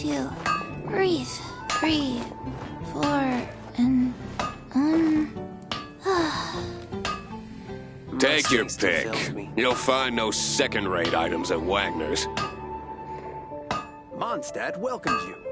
two, breathe, 3, 4, and Take your pick. You'll find no second-rate items at Wagner's. Mondstadt welcomes you.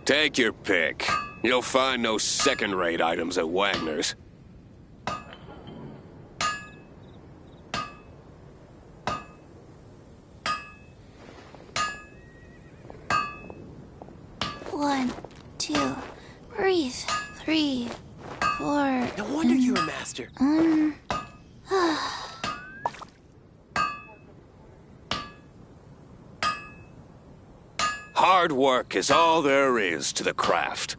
Take your pick. You'll find no second-rate items at Wagner's. One, two, breathe, 3, 4. No wonder you're a master. Hard work is all there is to the craft.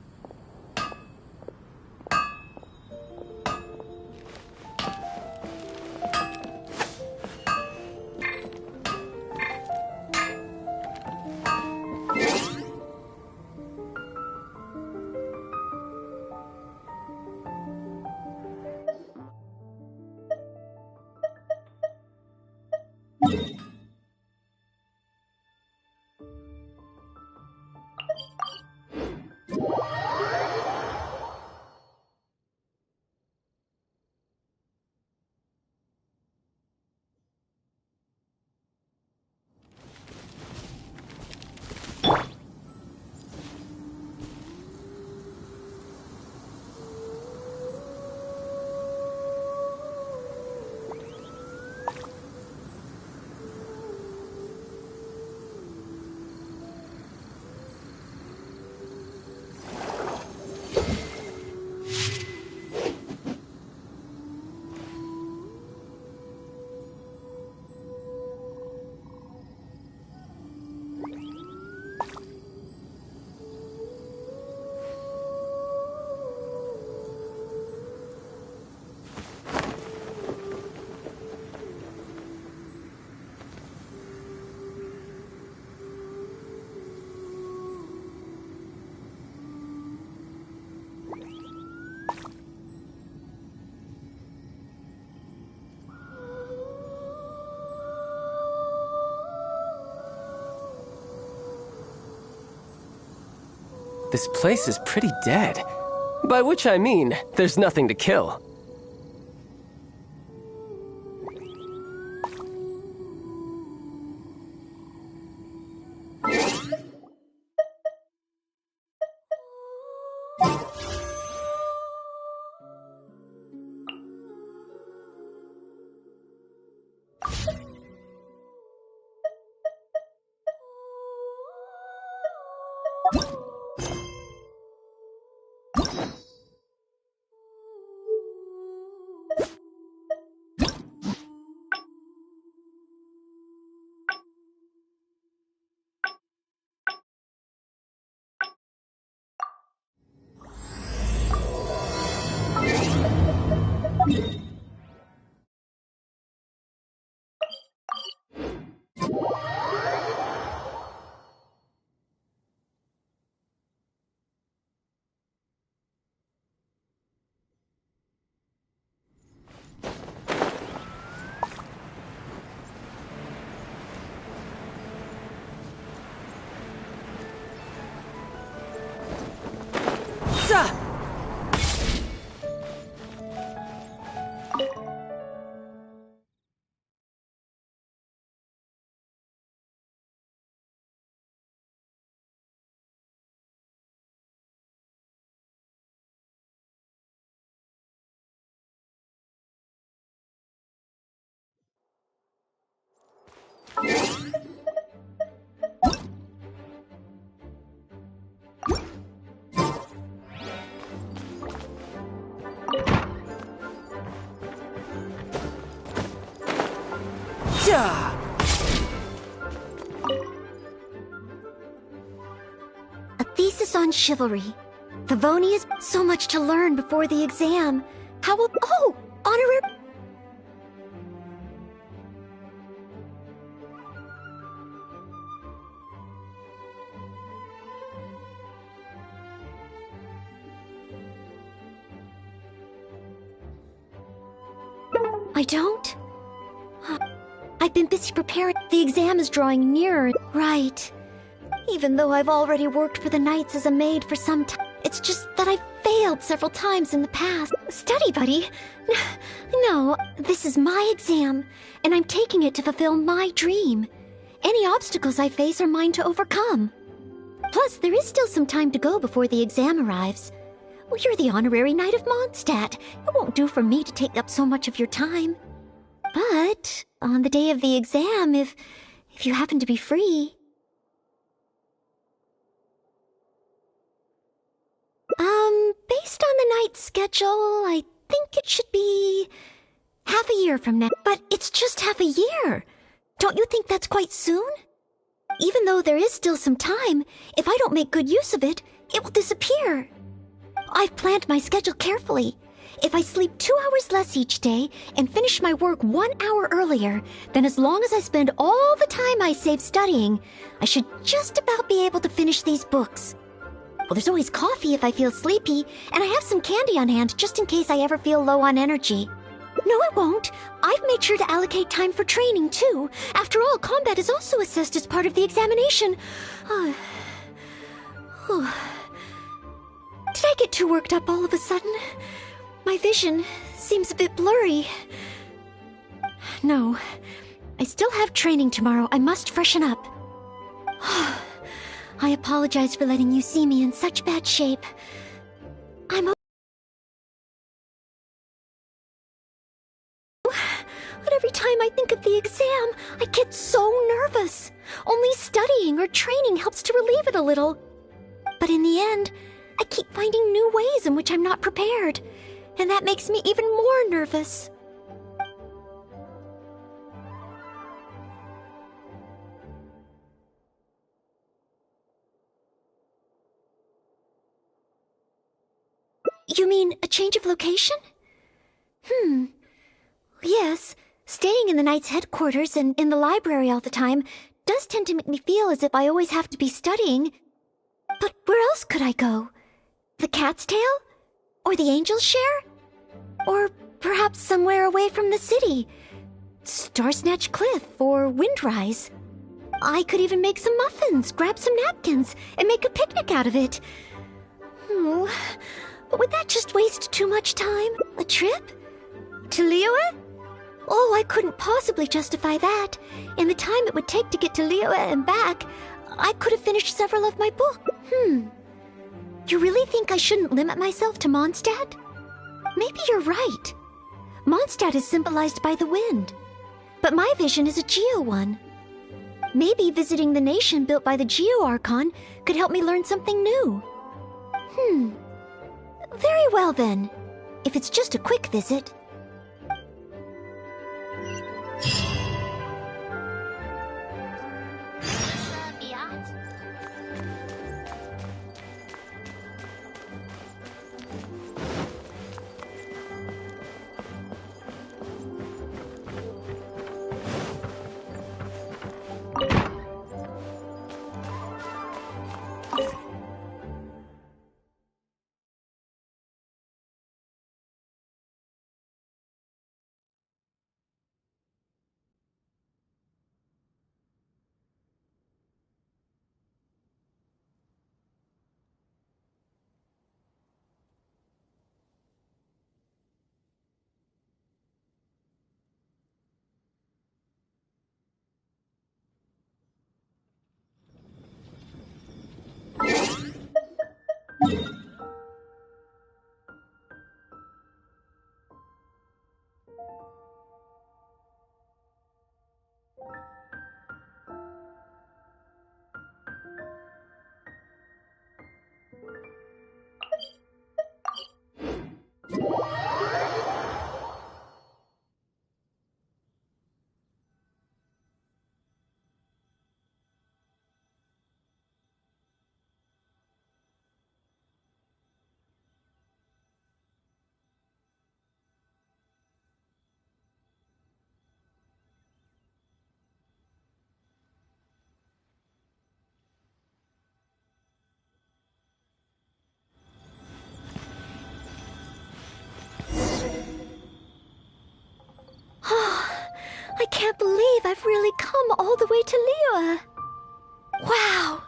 This place is pretty dead. By which I mean, there's nothing to kill. A thesis on chivalry. Favonius, so much to learn before the exam. How will— Oh! honorary... I don't? I've been busy preparing. The exam is drawing nearer. Right. Even though I've already worked for the Knights as a maid for some time, it's just that I've failed several times in the past. Study, buddy. No, this is my exam, and I'm taking it to fulfill my dream. Any obstacles I face are mine to overcome. Plus, there is still some time to go before the exam arrives. Well, you're the honorary Knight of Mondstadt. It won't do for me to take up so much of your time. But on the day of the exam, if you happen to be free... Based on the Knight's schedule, I think it should be half a year from now. But it's just half a year. Don't you think that's quite soon? Even though there is still some time, if I don't make good use of it, it will disappear. I've planned my schedule carefully. If I sleep 2 hours less each day and finish my work 1 hour earlier, then as long as I spend all the time I save studying, I should just about be able to finish these books. Well, there's always coffee if I feel sleepy, and I have some candy on hand just in case I ever feel low on energy. No, I won't. I've made sure to allocate time for training, too. After all, combat is also assessed as part of the examination. Did I get too worked up all of a sudden? My vision seems a bit blurry. No, I still have training tomorrow. I must freshen up. I apologize for letting you see me in such bad shape. But every time I think of the exam, I get so nervous. Only studying or training helps to relieve it a little. But in the end, I keep finding new ways in which I'm not prepared, and that makes me even more nervous. You mean a change of location? Yes, staying in the Knight's headquarters and in the library all the time does tend to make me feel as if I always have to be studying. But where else could I go? The Cat's Tail? Or the Angel's Share? Or perhaps somewhere away from the city? Starsnatch Cliff or Windrise? I could even make some muffins, grab some napkins, and make a picnic out of it. But would that just waste too much time? A trip? To Liyue? Oh, I couldn't possibly justify that. In the time it would take to get to Liyue and back, I could have finished several of my books. You really think I shouldn't limit myself to Mondstadt? Maybe you're right. Mondstadt is symbolized by the wind. But my vision is a Geo one. Maybe visiting the nation built by the Geo Archon could help me learn something new. Very well then. If it's just a quick visit. I can't believe I've really come all the way to Liyue. Wow!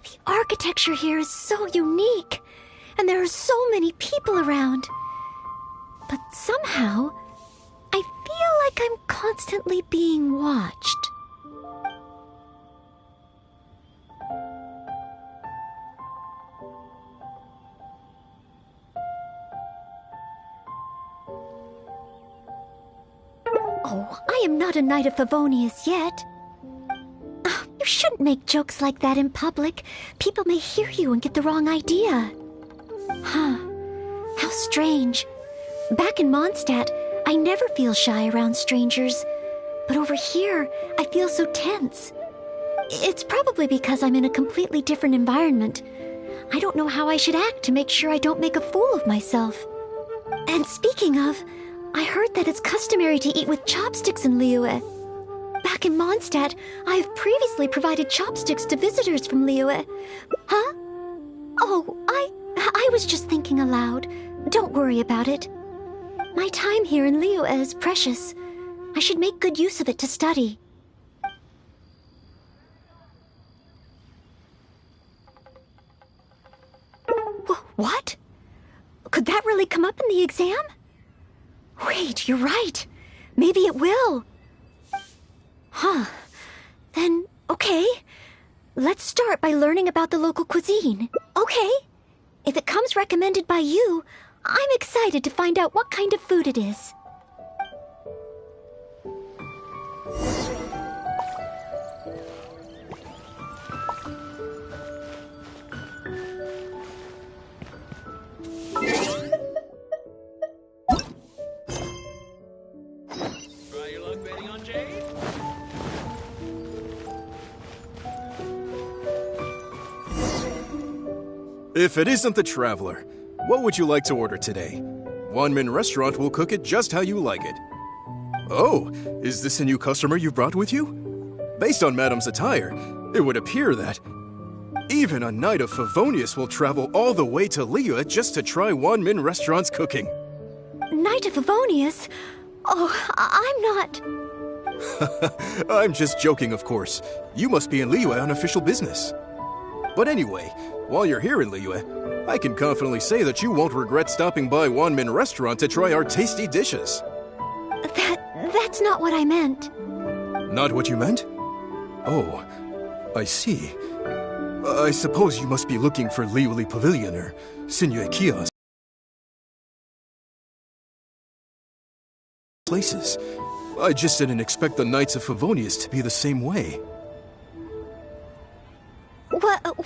The architecture here is so unique, and there are so many people around. But somehow, I feel like I'm constantly being watched. Oh, I am not a Knight of Favonius yet. Oh, you shouldn't make jokes like that in public. People may hear you and get the wrong idea. Huh. How strange. Back in Mondstadt, I never feel shy around strangers. But over here, I feel so tense. It's probably because I'm in a completely different environment. I don't know how I should act to make sure I don't make a fool of myself. And speaking of, I heard that it's customary to eat with chopsticks in Liyue. Back in Mondstadt, I have previously provided chopsticks to visitors from Liyue. Huh? Oh, I was just thinking aloud. Don't worry about it. My time here in Liyue is precious. I should make good use of it to study. What? Could that really come up in the exam? Wait, you're right. Maybe it will. Huh. Then, okay. Let's start by learning about the local cuisine. Okay. If it comes recommended by you, I'm excited to find out what kind of food it is. If it isn't the Traveler, what would you like to order today? Wanmin Restaurant will cook it just how you like it. Oh, is this a new customer you brought with you? Based on Madam's attire, it would appear that even a Knight of Favonius will travel all the way to Liyue just to try Wanmin Restaurant's cooking. Knight of Favonius? Oh, I'm not... I'm just joking, of course. You must be in Liyue on official business. But anyway, while you're here in Liyue, I can confidently say that you won't regret stopping by Wanmin Restaurant to try our tasty dishes. That's not what I meant. Not what you meant? Oh, I see. I suppose you must be looking for Liyue Pavilion or Sinyue Kiosk. Places. I just didn't expect the Knights of Favonius to be the same way.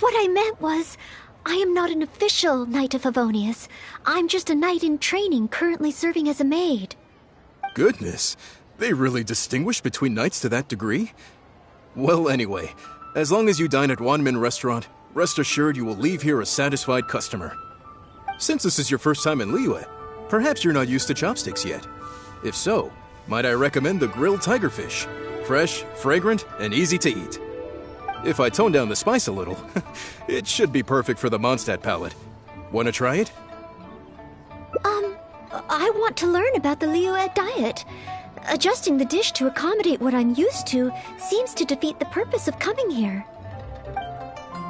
What I meant was, I am not an official Knight of Favonius. I'm just a knight in training currently serving as a maid. Goodness, they really distinguish between knights to that degree? Well, anyway, as long as you dine at Wanmin Restaurant, rest assured you will leave here a satisfied customer. Since this is your first time in Liyue, perhaps you're not used to chopsticks yet. If so, might I recommend the grilled tigerfish? Fresh, fragrant, and easy to eat. If I tone down the spice a little, it should be perfect for the Mondstadt palate. Want to try it? I want to learn about the Liyue diet. Adjusting the dish to accommodate what I'm used to seems to defeat the purpose of coming here.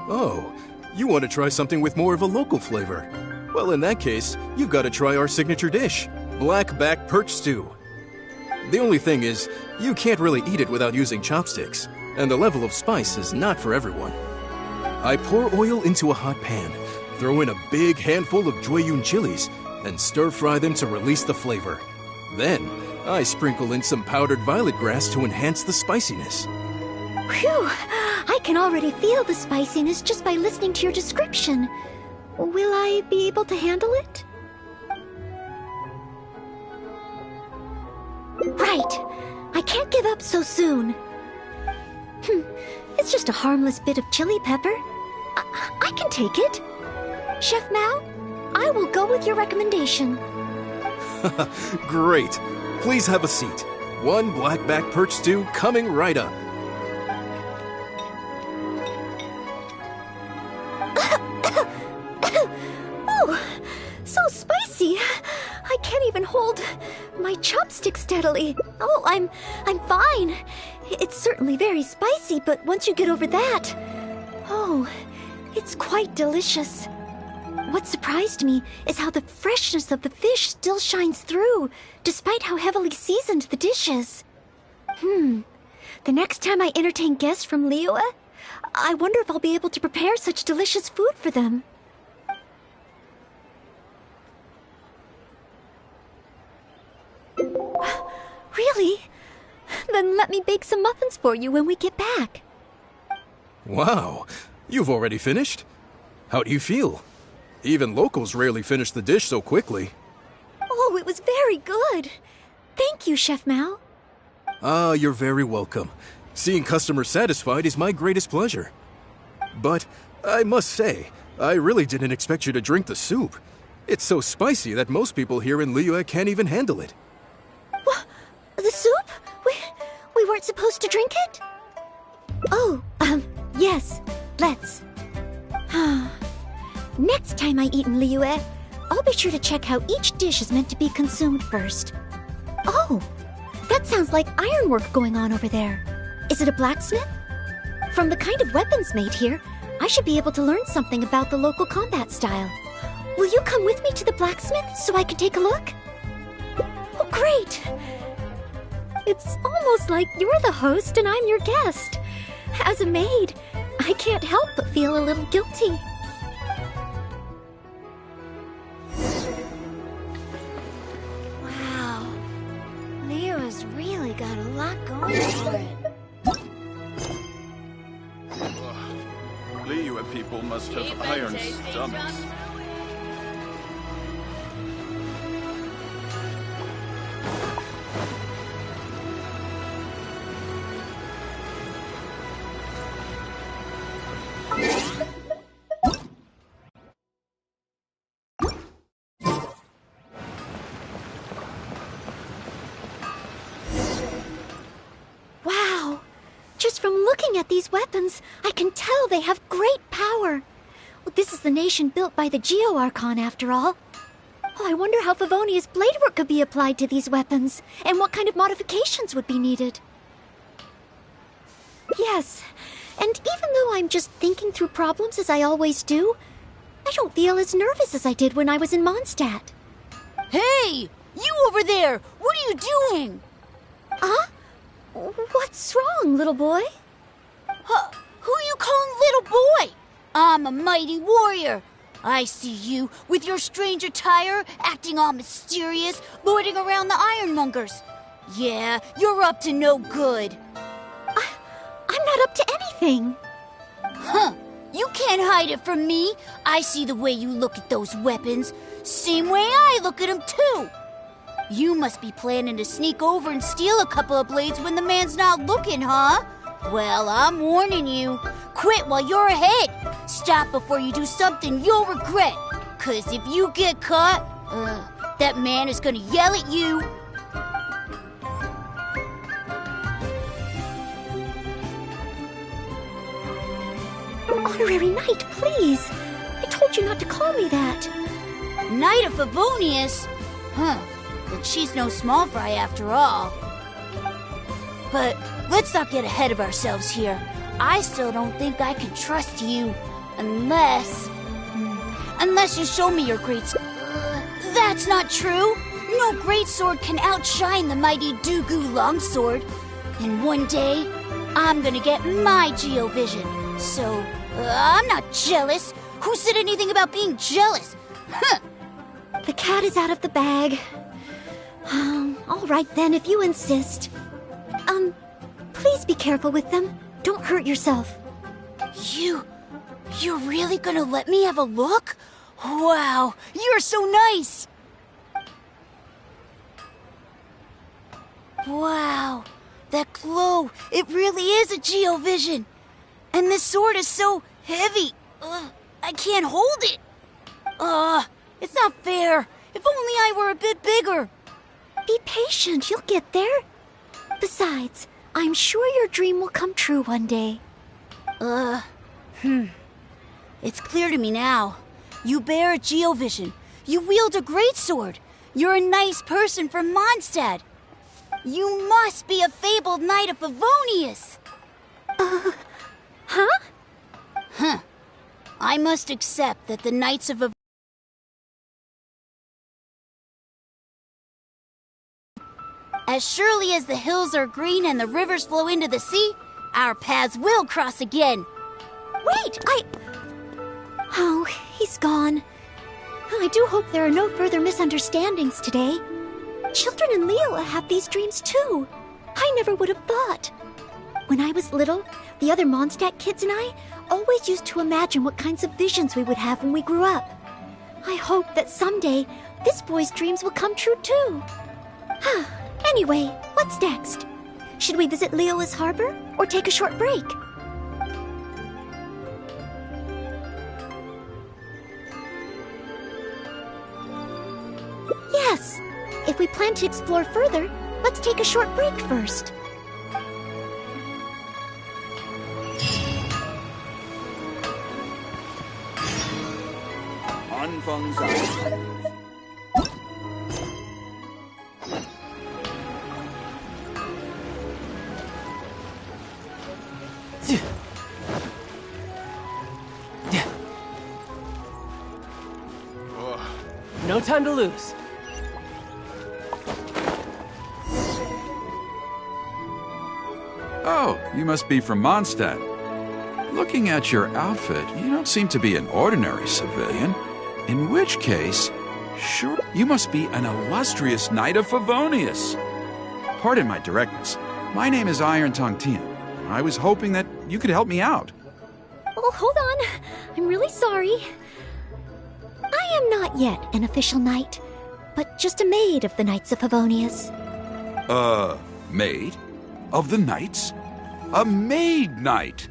Oh, you want to try something with more of a local flavor? Well, in that case, you've got to try our signature dish, black back perch stew. The only thing is, you can't really eat it without using chopsticks, and the level of spice is not for everyone. I pour oil into a hot pan, throw in a big handful of Jueyun chilies, and stir-fry them to release the flavor. Then, I sprinkle in some powdered violet grass to enhance the spiciness. Phew! I can already feel the spiciness just by listening to your description. Will I be able to handle it? Right! I can't give up so soon. It's just a harmless bit of chili pepper. I can take it. Chef Mao, I will go with your recommendation. Great. Please have a seat. One blackback perch stew coming right up. Oh, so spicy. I can't even hold my chopsticks steadily. Oh, I'm fine. It's certainly very spicy, but once you get over that, oh, it's quite delicious. What surprised me is how the freshness of the fish still shines through, despite how heavily seasoned the dish is. The next time I entertain guests from Liyue, I wonder if I'll be able to prepare such delicious food for them. Really? Then let me bake some muffins for you when we get back. Wow, you've already finished? How do you feel? Even locals rarely finish the dish so quickly. Oh, it was very good. Thank you, Chef Mao. Ah, you're very welcome. Seeing customers satisfied is my greatest pleasure. But I must say, I really didn't expect you to drink the soup. It's so spicy that most people here in Liyue can't even handle it. What? The soup? We weren't supposed to drink it? Oh, yes. Let's. Next time I eat in Liyue, I'll be sure to check how each dish is meant to be consumed first. Oh, that sounds like ironwork going on over there. Is it a blacksmith? From the kind of weapons made here, I should be able to learn something about the local combat style. Will you come with me to the blacksmith so I can take a look? Oh, great! It's almost like you're the host and I'm your guest. As a maid, I can't help but feel a little guilty. Wow. Liyue's really got a lot going for it. Liyue people must have iron stomachs. Wow! Just from looking at these weapons, I can tell they have great power. Well, this is the nation built by the Geo Archon, after all. Oh, I wonder how Favonia's blade work could be applied to these weapons, and what kind of modifications would be needed. Yes, and even though I'm just thinking through problems as I always do, I don't feel as nervous as I did when I was in Mondstadt. Hey! You over there! What are you doing? Huh? What's wrong, little boy? Who you calling little boy? I'm a mighty warrior. I see you with your strange attire, acting all mysterious, lording around the ironmongers. Yeah, you're up to no good. I'm not up to anything. Huh. You can't hide it from me. I see the way you look at those weapons. Same way I look at them, too. You must be planning to sneak over and steal a couple of blades when the man's not looking, huh? Well, I'm warning you. Quit while you're ahead. Stop before you do something you'll regret. 'Cause if you get caught, that man is gonna yell at you. Honorary Knight, please. I told you not to call me that. Knight of Favonius? Huh. But she's no small fry after all. But let's not get ahead of ourselves here. I still don't think I can trust you. Unless you show me your great sword. That's not true. No great sword can outshine the mighty Dugu longsword. And one day, I'm gonna get my Geovision. So, I'm not jealous. Who said anything about being jealous? Huh. The cat is out of the bag. All right then, if you insist. Please be careful with them. Don't hurt yourself. You're really gonna let me have a look? Wow, you're so nice! Wow, that glow, it really is a Geovision. And this sword is so heavy, I can't hold it. It's not fair. If only I were a bit bigger. Be patient, you'll get there. Besides, I'm sure your dream will come true one day. It's clear to me now. You bear a Geovision. You wield a great sword. You're a nice person from Mondstadt. You must be a fabled knight of Favonius! Huh? Huh. I must accept that the Knights of As surely as the hills are green and the rivers flow into the sea, our paths will cross again. Wait, Oh, he's gone. I do hope there are no further misunderstandings today. Children in Leola have these dreams too. I never would have thought. When I was little, the other Mondstadt kids and I always used to imagine what kinds of visions we would have when we grew up. I hope that someday this boy's dreams will come true too. Anyway, what's next? Should we visit Leola's harbor or take a short break? Yes! If we plan to explore further, let's take a short break first. No time to lose. Oh, you must be from Mondstadt. Looking at your outfit, you don't seem to be an ordinary civilian. In which case, sure, you must be an illustrious knight of Favonius. Pardon my directness. My name is Iron Tongue Tian. I was hoping that you could help me out. Oh, hold on. I'm really sorry. I am not yet an official knight, but just a maid of the Knights of Favonius. Maid? Of the knights? A maid knight?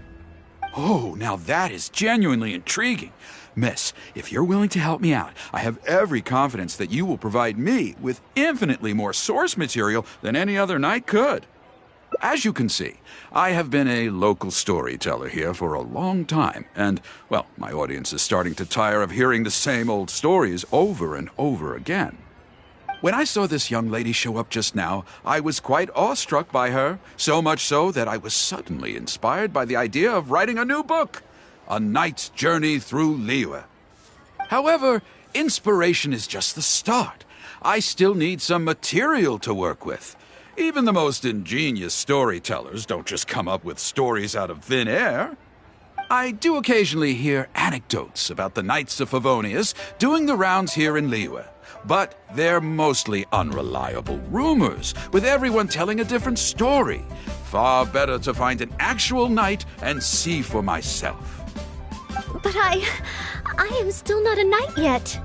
Oh, now that is genuinely intriguing. Miss, if you're willing to help me out, I have every confidence that you will provide me with infinitely more source material than any other knight could. As you can see, I have been a local storyteller here for a long time, and, well, my audience is starting to tire of hearing the same old stories over and over again. When I saw this young lady show up just now, I was quite awestruck by her, so much so that I was suddenly inspired by the idea of writing a new book, A Knight's Journey Through Liyue. However, inspiration is just the start. I still need some material to work with. Even the most ingenious storytellers don't just come up with stories out of thin air. I do occasionally hear anecdotes about the Knights of Favonius doing the rounds here in Liyue, but they're mostly unreliable rumors, with everyone telling a different story. Far better to find an actual knight and see for myself. But I am still not a knight yet.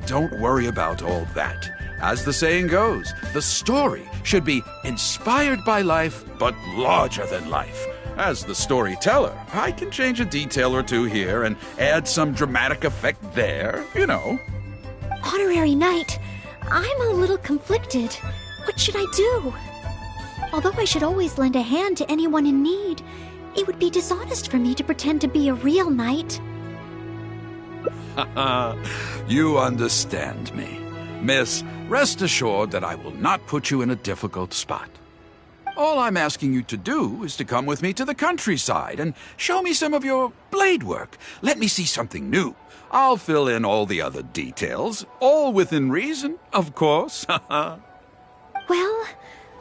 Don't worry about all that. As the saying goes, the story should be inspired by life, but larger than life. As the storyteller, I can change a detail or two here and add some dramatic effect there, you know. Honorary knight, I'm a little conflicted. What should I do? Although I should always lend a hand to anyone in need, it would be dishonest for me to pretend to be a real knight. You understand me. Miss, rest assured that I will not put you in a difficult spot. All I'm asking you to do is to come with me to the countryside and show me some of your blade work. Let me see something new. I'll fill in all the other details, all within reason, of course. Well,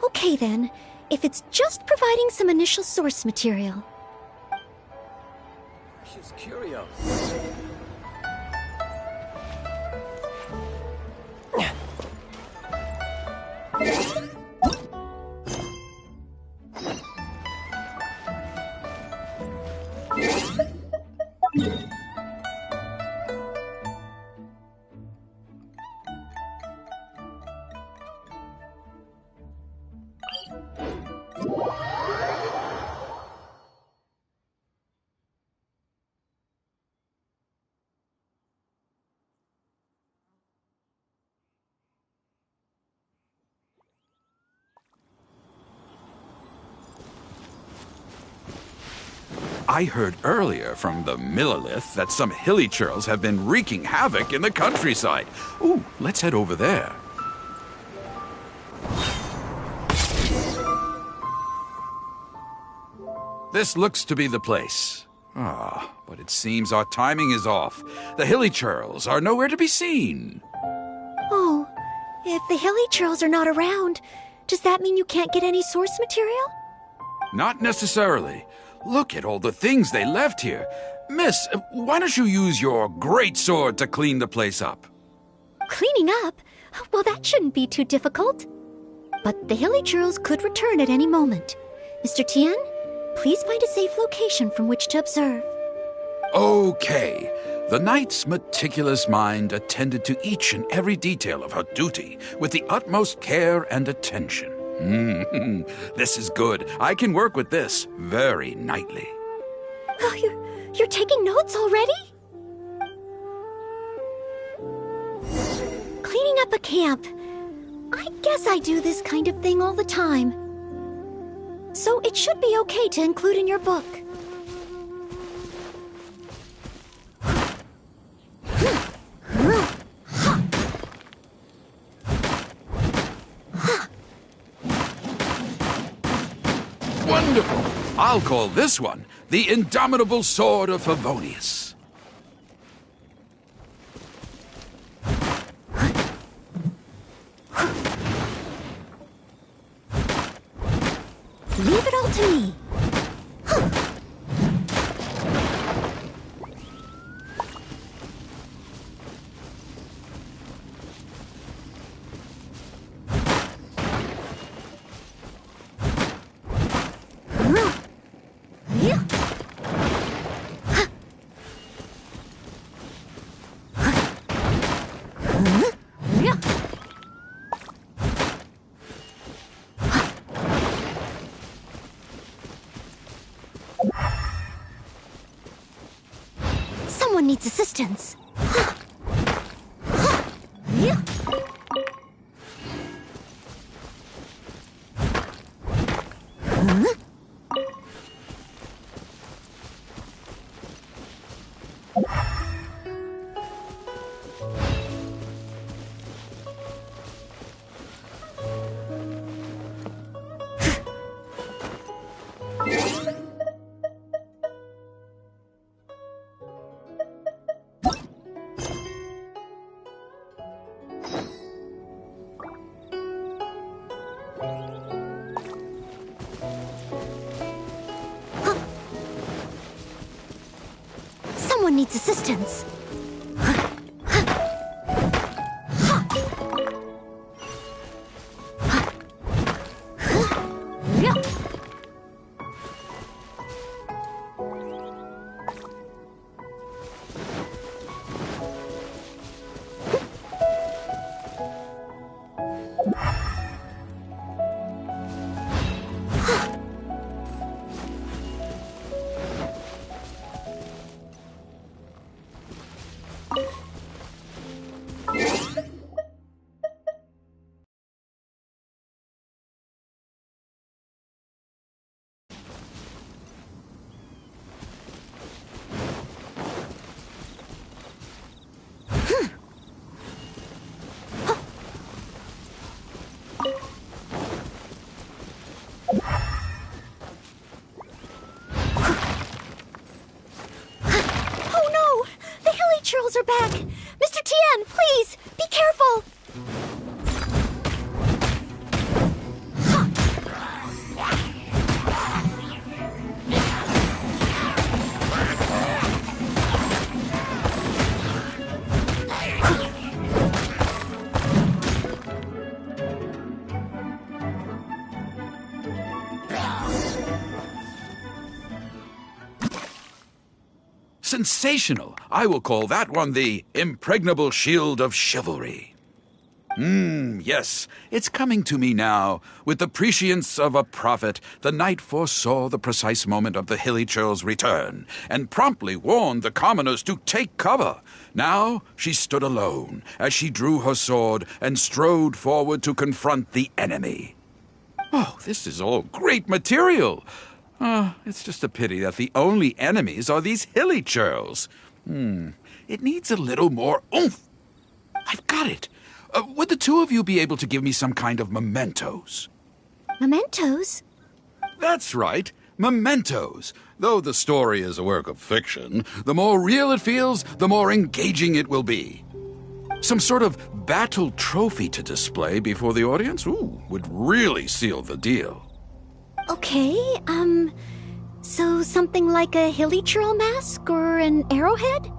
okay then, if it's just providing some initial source material. Precious curio. I heard earlier from the Millilith that some hilly churls have been wreaking havoc in the countryside. Ooh, let's head over there. This looks to be the place. Ah, but it seems our timing is off. The hilly churls are nowhere to be seen. Oh, if the hilly churls are not around, does that mean you can't get any source material? Not necessarily. Look at all the things they left here. Miss, why don't you use your great sword to clean the place up? Cleaning up? Well, that shouldn't be too difficult. But the hilly churls could return at any moment. Mr. Tian, please find a safe location from which to observe. Okay. The knight's meticulous mind attended to each and every detail of her duty with the utmost care and attention. This is good. I can work with this very knightly. Oh, you're taking notes already? Cleaning up a camp. I guess I do this kind of thing all the time. So it should be okay to include in your book. Wonderful! I'll call this one the Indomitable Sword of Favonius. Leave it all to me. Someone needs assistance. Someone needs assistance. Churls are back! Mr. Tian, please, be careful! Sensational! I will call that one the Impregnable Shield of Chivalry. Yes, it's coming to me now. With the prescience of a prophet, the knight foresaw the precise moment of the hilly churl's return, and promptly warned the commoners to take cover. Now she stood alone, as she drew her sword and strode forward to confront the enemy. Oh, this is all great material! It's just a pity that the only enemies are these hilly churls. It needs a little more oomph. I've got it. Would the two of you be able to give me some kind of mementos? Mementos? That's right. Mementos. Though the story is a work of fiction, the more real it feels, the more engaging it will be. Some sort of battle trophy to display before the audience, would really seal the deal. Okay, so something like a hilichurl mask or an arrowhead?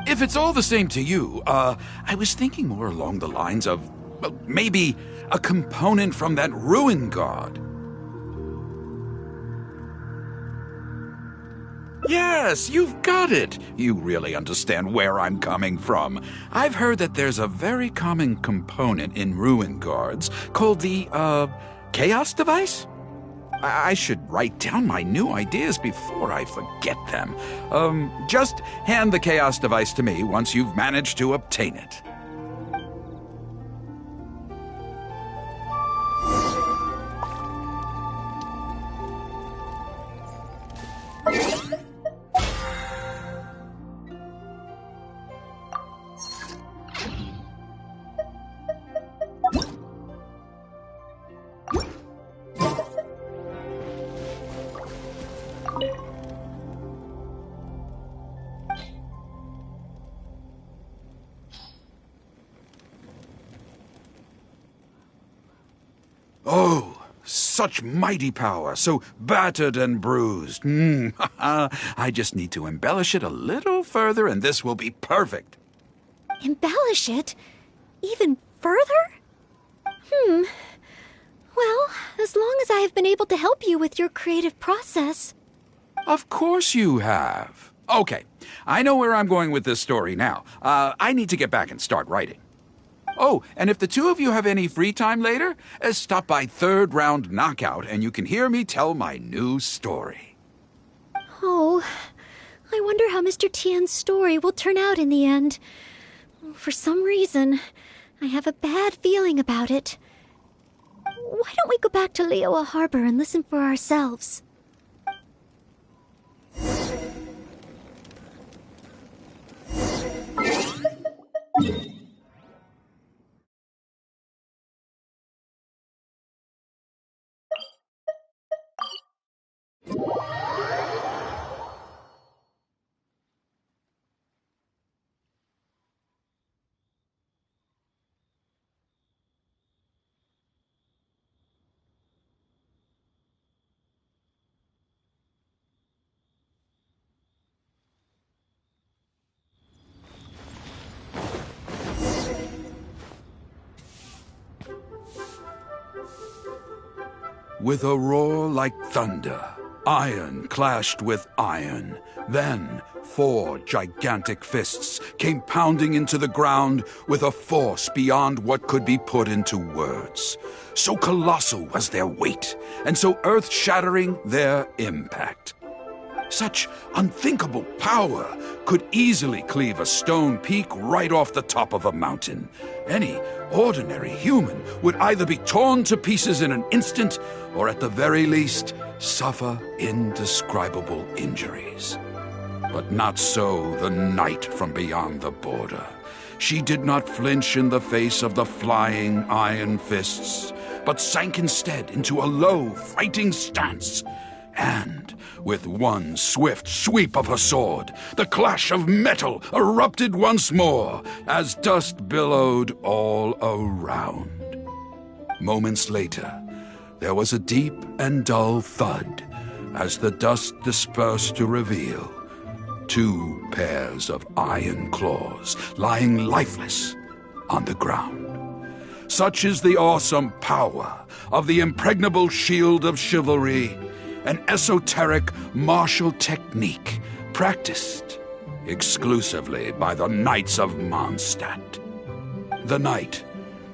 If it's all the same to you, I was thinking more along the lines of, well, maybe a component from that ruin god. Yes, you've got it. You really understand where I'm coming from. I've heard that there's a very common component in ruin guards called the, chaos device? I should write down my new ideas before I forget them. Just hand the chaos device to me once you've managed to obtain it. Oh, such mighty power, so battered and bruised. I just need to embellish it a little further and this will be perfect. Embellish it? Even further? Well, as long as I have been able to help you with your creative process. Of course you have. Okay, I know where I'm going with this story now. I need to get back and start writing. Oh, and if the two of you have any free time later, stop by Third Round Knockout and you can hear me tell my new story. Oh, I wonder how Mr. Tien's story will turn out in the end. For some reason, I have a bad feeling about it. Why don't we go back to Liyue Harbor and listen for ourselves? With a roar like thunder, iron clashed with iron. Then 4 gigantic fists came pounding into the ground with a force beyond what could be put into words. So colossal was their weight, and so earth-shattering their impact. Such unthinkable power could easily cleave a stone peak right off the top of a mountain. Any ordinary human would either be torn to pieces in an instant, or at the very least, suffer indescribable injuries. But not so the knight from beyond the border. She did not flinch in the face of the flying iron fists, but sank instead into a low, fighting stance. And, with one swift sweep of her sword, the clash of metal erupted once more as dust billowed all around. Moments later, there was a deep and dull thud as the dust dispersed to reveal 2 pairs of iron claws lying lifeless on the ground. Such is the awesome power of the impregnable shield of chivalry, an esoteric martial technique practiced exclusively by the Knights of Mondstadt. The knight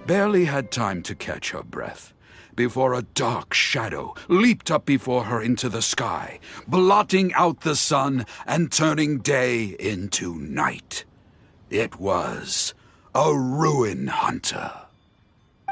barely had time to catch her breath before a dark shadow leaped up before her into the sky, blotting out the sun and turning day into night. It was a ruin hunter.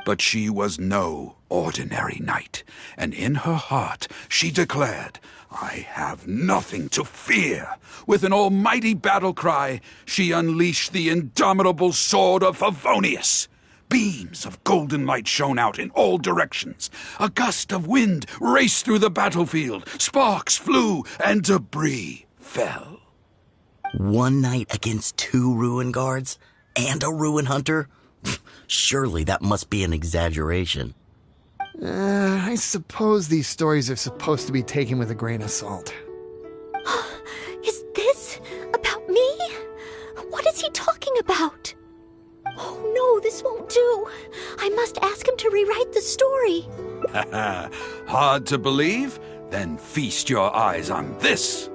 But she was no ordinary knight, and in her heart she declared, "I have nothing to fear." With an almighty battle cry, she unleashed the indomitable sword of Favonius. Beams of golden light shone out in all directions. A gust of wind raced through the battlefield. Sparks flew and debris fell. One knight against 2 ruin guards? And a ruin hunter? Surely that must be an exaggeration. I suppose these stories are supposed to be taken with a grain of salt. Is this about me? What is he talking about? Oh no, this won't do. I must ask him to rewrite the story. Hard to believe? Then feast your eyes on this.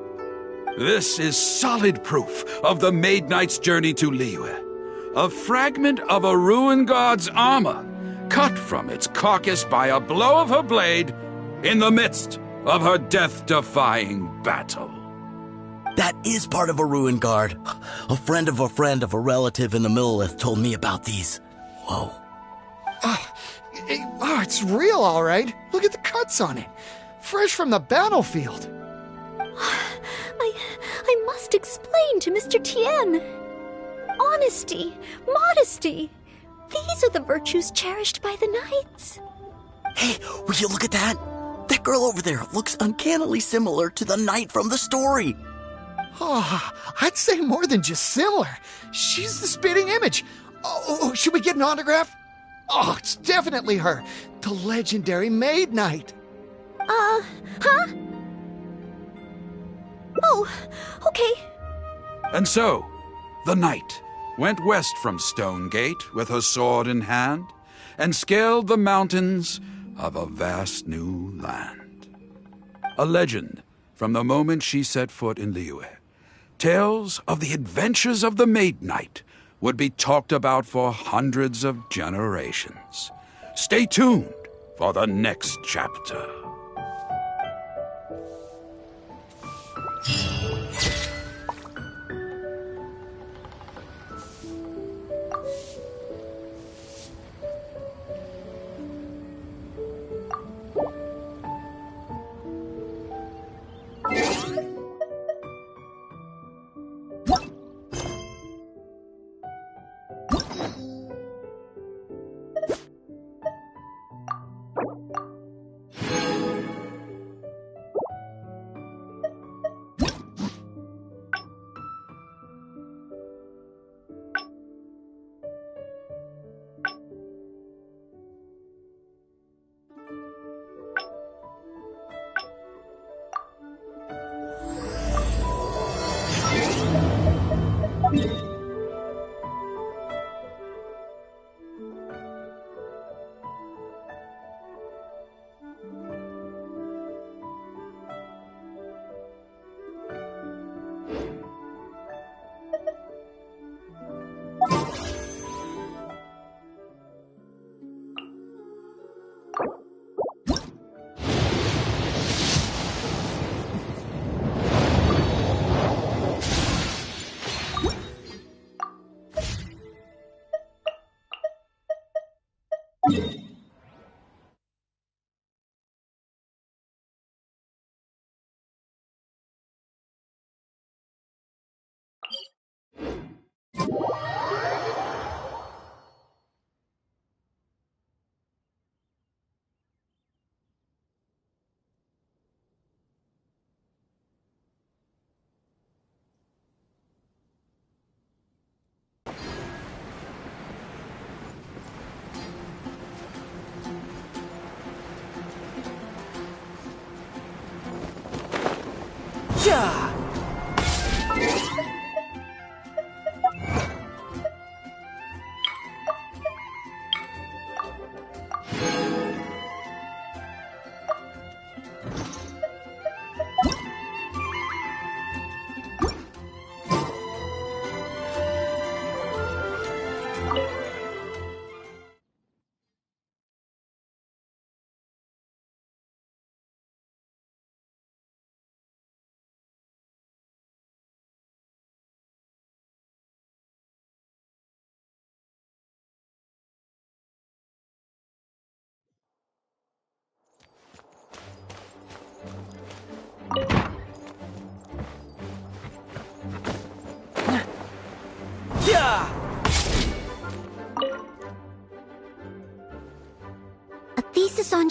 This is solid proof of the Maid Knight's journey to Liyue. A fragment of a ruin god's armor, cut from its carcass by a blow of her blade in the midst of her death-defying battle. That is part of a ruin guard. A friend of a relative in the Millelith told me about these. Whoa. It's real, all right. Look at the cuts on it. Fresh from the battlefield. I must explain to Mr. Tien. Honesty, modesty. These are the virtues cherished by the knights. Hey, will you look at that? That girl over there looks uncannily similar to the knight from the story. Oh, I'd say more than just similar. She's the spitting image. Oh, should we get an autograph? Oh, it's definitely her. The legendary Maid Knight. Huh? Oh, okay. And so, the knight went west from Stone Gate with her sword in hand and scaled the mountains of a vast new land. A legend from the moment she set foot in Liyue. Tales of the adventures of the Maid Knight would be talked about for hundreds of generations. Stay tuned for the next chapter. Yeah!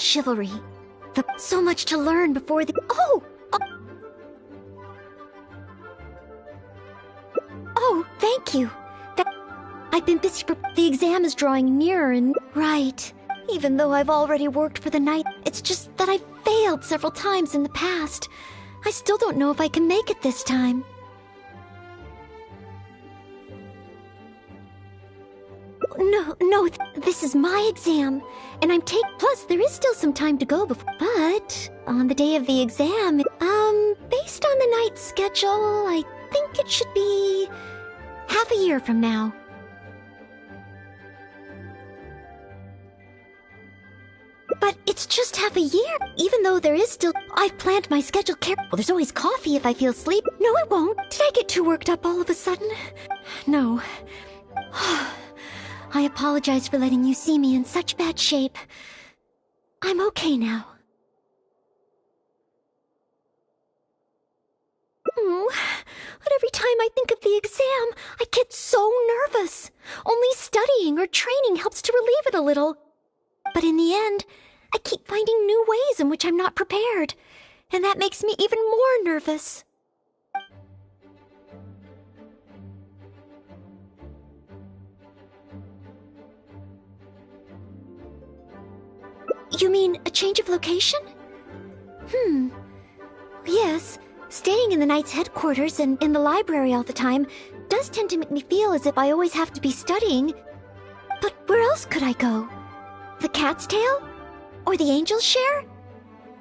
chivalry. So much to learn before the— Oh, thank you. I've been busy the exam is drawing nearer and— Right. Even though I've already worked for the night, it's just that I've failed several times in the past. I still don't know if I can make it this time. No, this is my exam, and I'm plus there is still some time to go before— But on the day of the exam, based on the night schedule, I think it should be half a year from now. But it's just half a year, even though there is still— I've planned my schedule carefully. Well, there's always coffee if I feel sleep. No, it won't. Did I get too worked up all of a sudden? No. I apologize for letting you see me in such bad shape. I'm okay now. But every time I think of the exam, I get so nervous. Only studying or training helps to relieve it a little. But in the end, I keep finding new ways in which I'm not prepared, and that makes me even more nervous. You mean a change of location? Yes, staying in the Knight's headquarters and in the library all the time does tend to make me feel as if I always have to be studying. But where else could I go? The Cat's Tail? Or the Angel's Share?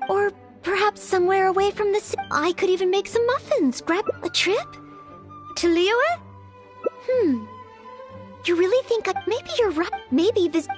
Or perhaps somewhere away from the city? I could even make some muffins. Grab a trip? To Liyue? You really think maybe you're right. Maybe this—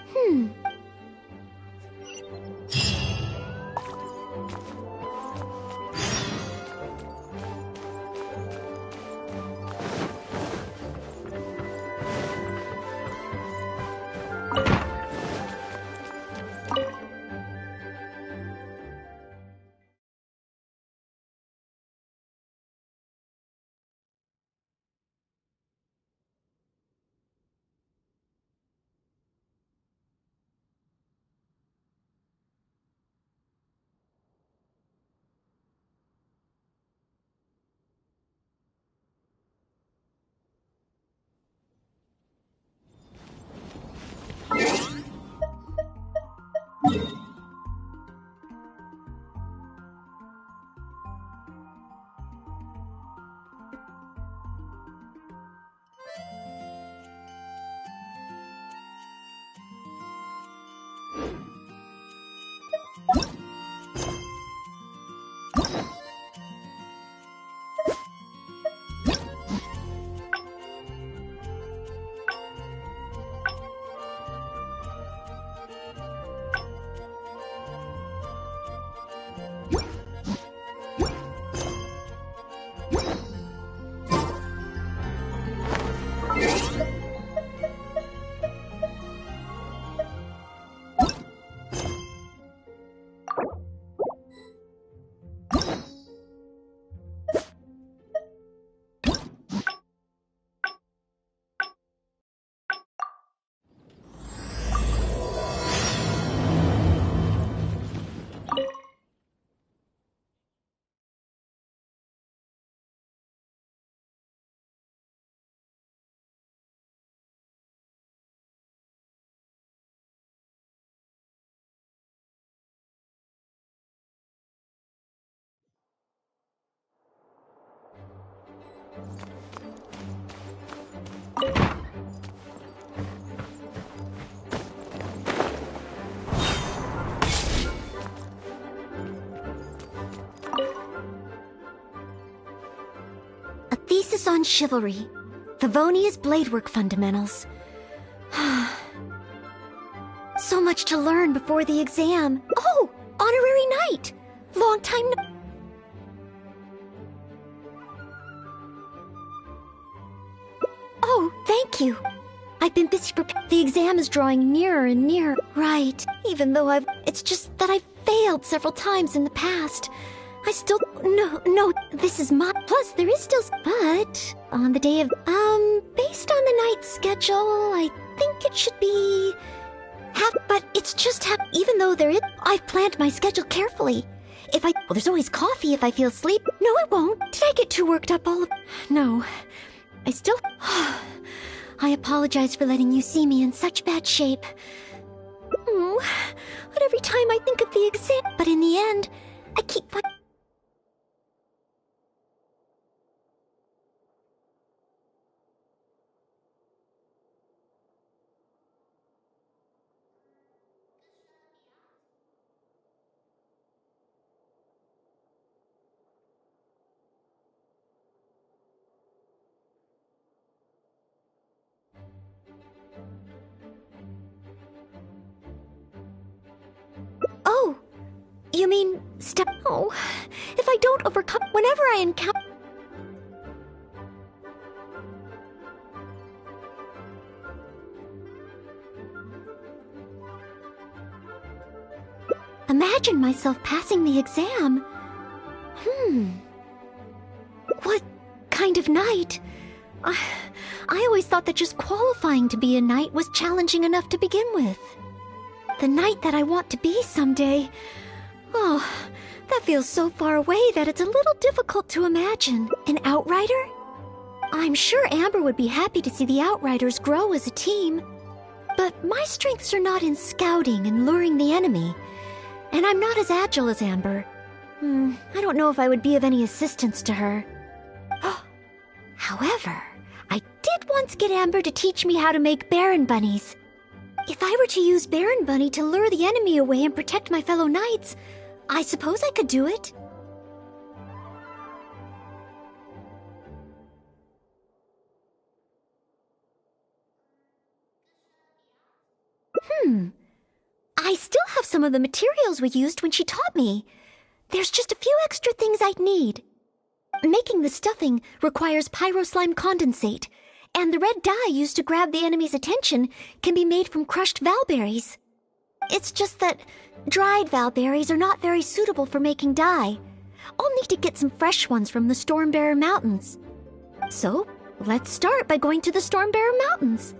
Thesis on Chivalry. Favonia's Bladework Fundamentals. So much to learn before the exam. Oh! Honorary Knight! Long time no— Oh, thank you. I've been busy the exam is drawing nearer and nearer. Right. Even though it's just that I've failed several times in the past. I still— No, this is my— Plus, there is still— But on the day of— based on the night schedule, I think it should be But it's just even though I've planned my schedule carefully. Well, there's always coffee if I feel sleep. No, I won't. Did I get too worked up No. I still... I apologize for letting you see me in such bad shape. Oh, but every time I think of the exam... But in the end, I keep... Oh, you mean Oh, if I don't overcome... Whenever I encounter... Imagine myself passing the exam. What kind of knight? I always thought that just qualifying to be a knight was challenging enough to begin with. The knight that I want to be someday. Oh, that feels so far away that it's a little difficult to imagine. An outrider? I'm sure Amber would be happy to see the outriders grow as a team. But my strengths are not in scouting and luring the enemy. And I'm not as agile as Amber. I don't know if I would be of any assistance to her. However, I did once get Amber to teach me how to make Baron Bunnies. If I were to use Baron Bunny to lure the enemy away and protect my fellow knights, I suppose I could do it. I still have some of the materials we used when she taught me. There's just a few extra things I'd need. Making the stuffing requires pyroslime condensate, and the red dye used to grab the enemy's attention can be made from crushed valberries. It's just that dried valberries are not very suitable for making dye. I'll need to get some fresh ones from the Stormbearer Mountains. So, let's start by going to the Stormbearer Mountains.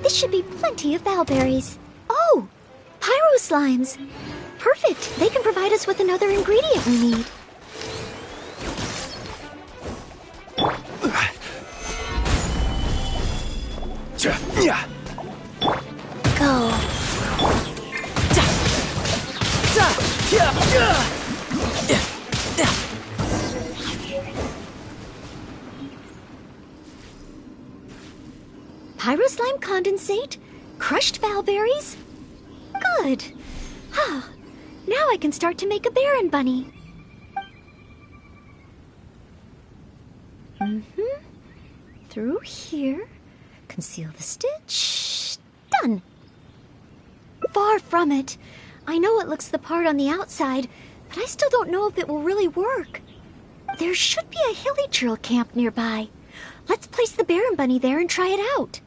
Should be plenty of valberries. Oh, pyro slimes. Perfect. They can provide us with another ingredient we need. Go. Pyroslime condensate? Crushed valberries? Good. Now I can start to make a Baron Bunny. Through here. Conceal the stitch. Done. Far from it. I know it looks the part on the outside, but I still don't know if it will really work. There should be a hilly trail camp nearby. Let's place the Baron Bunny there and try it out.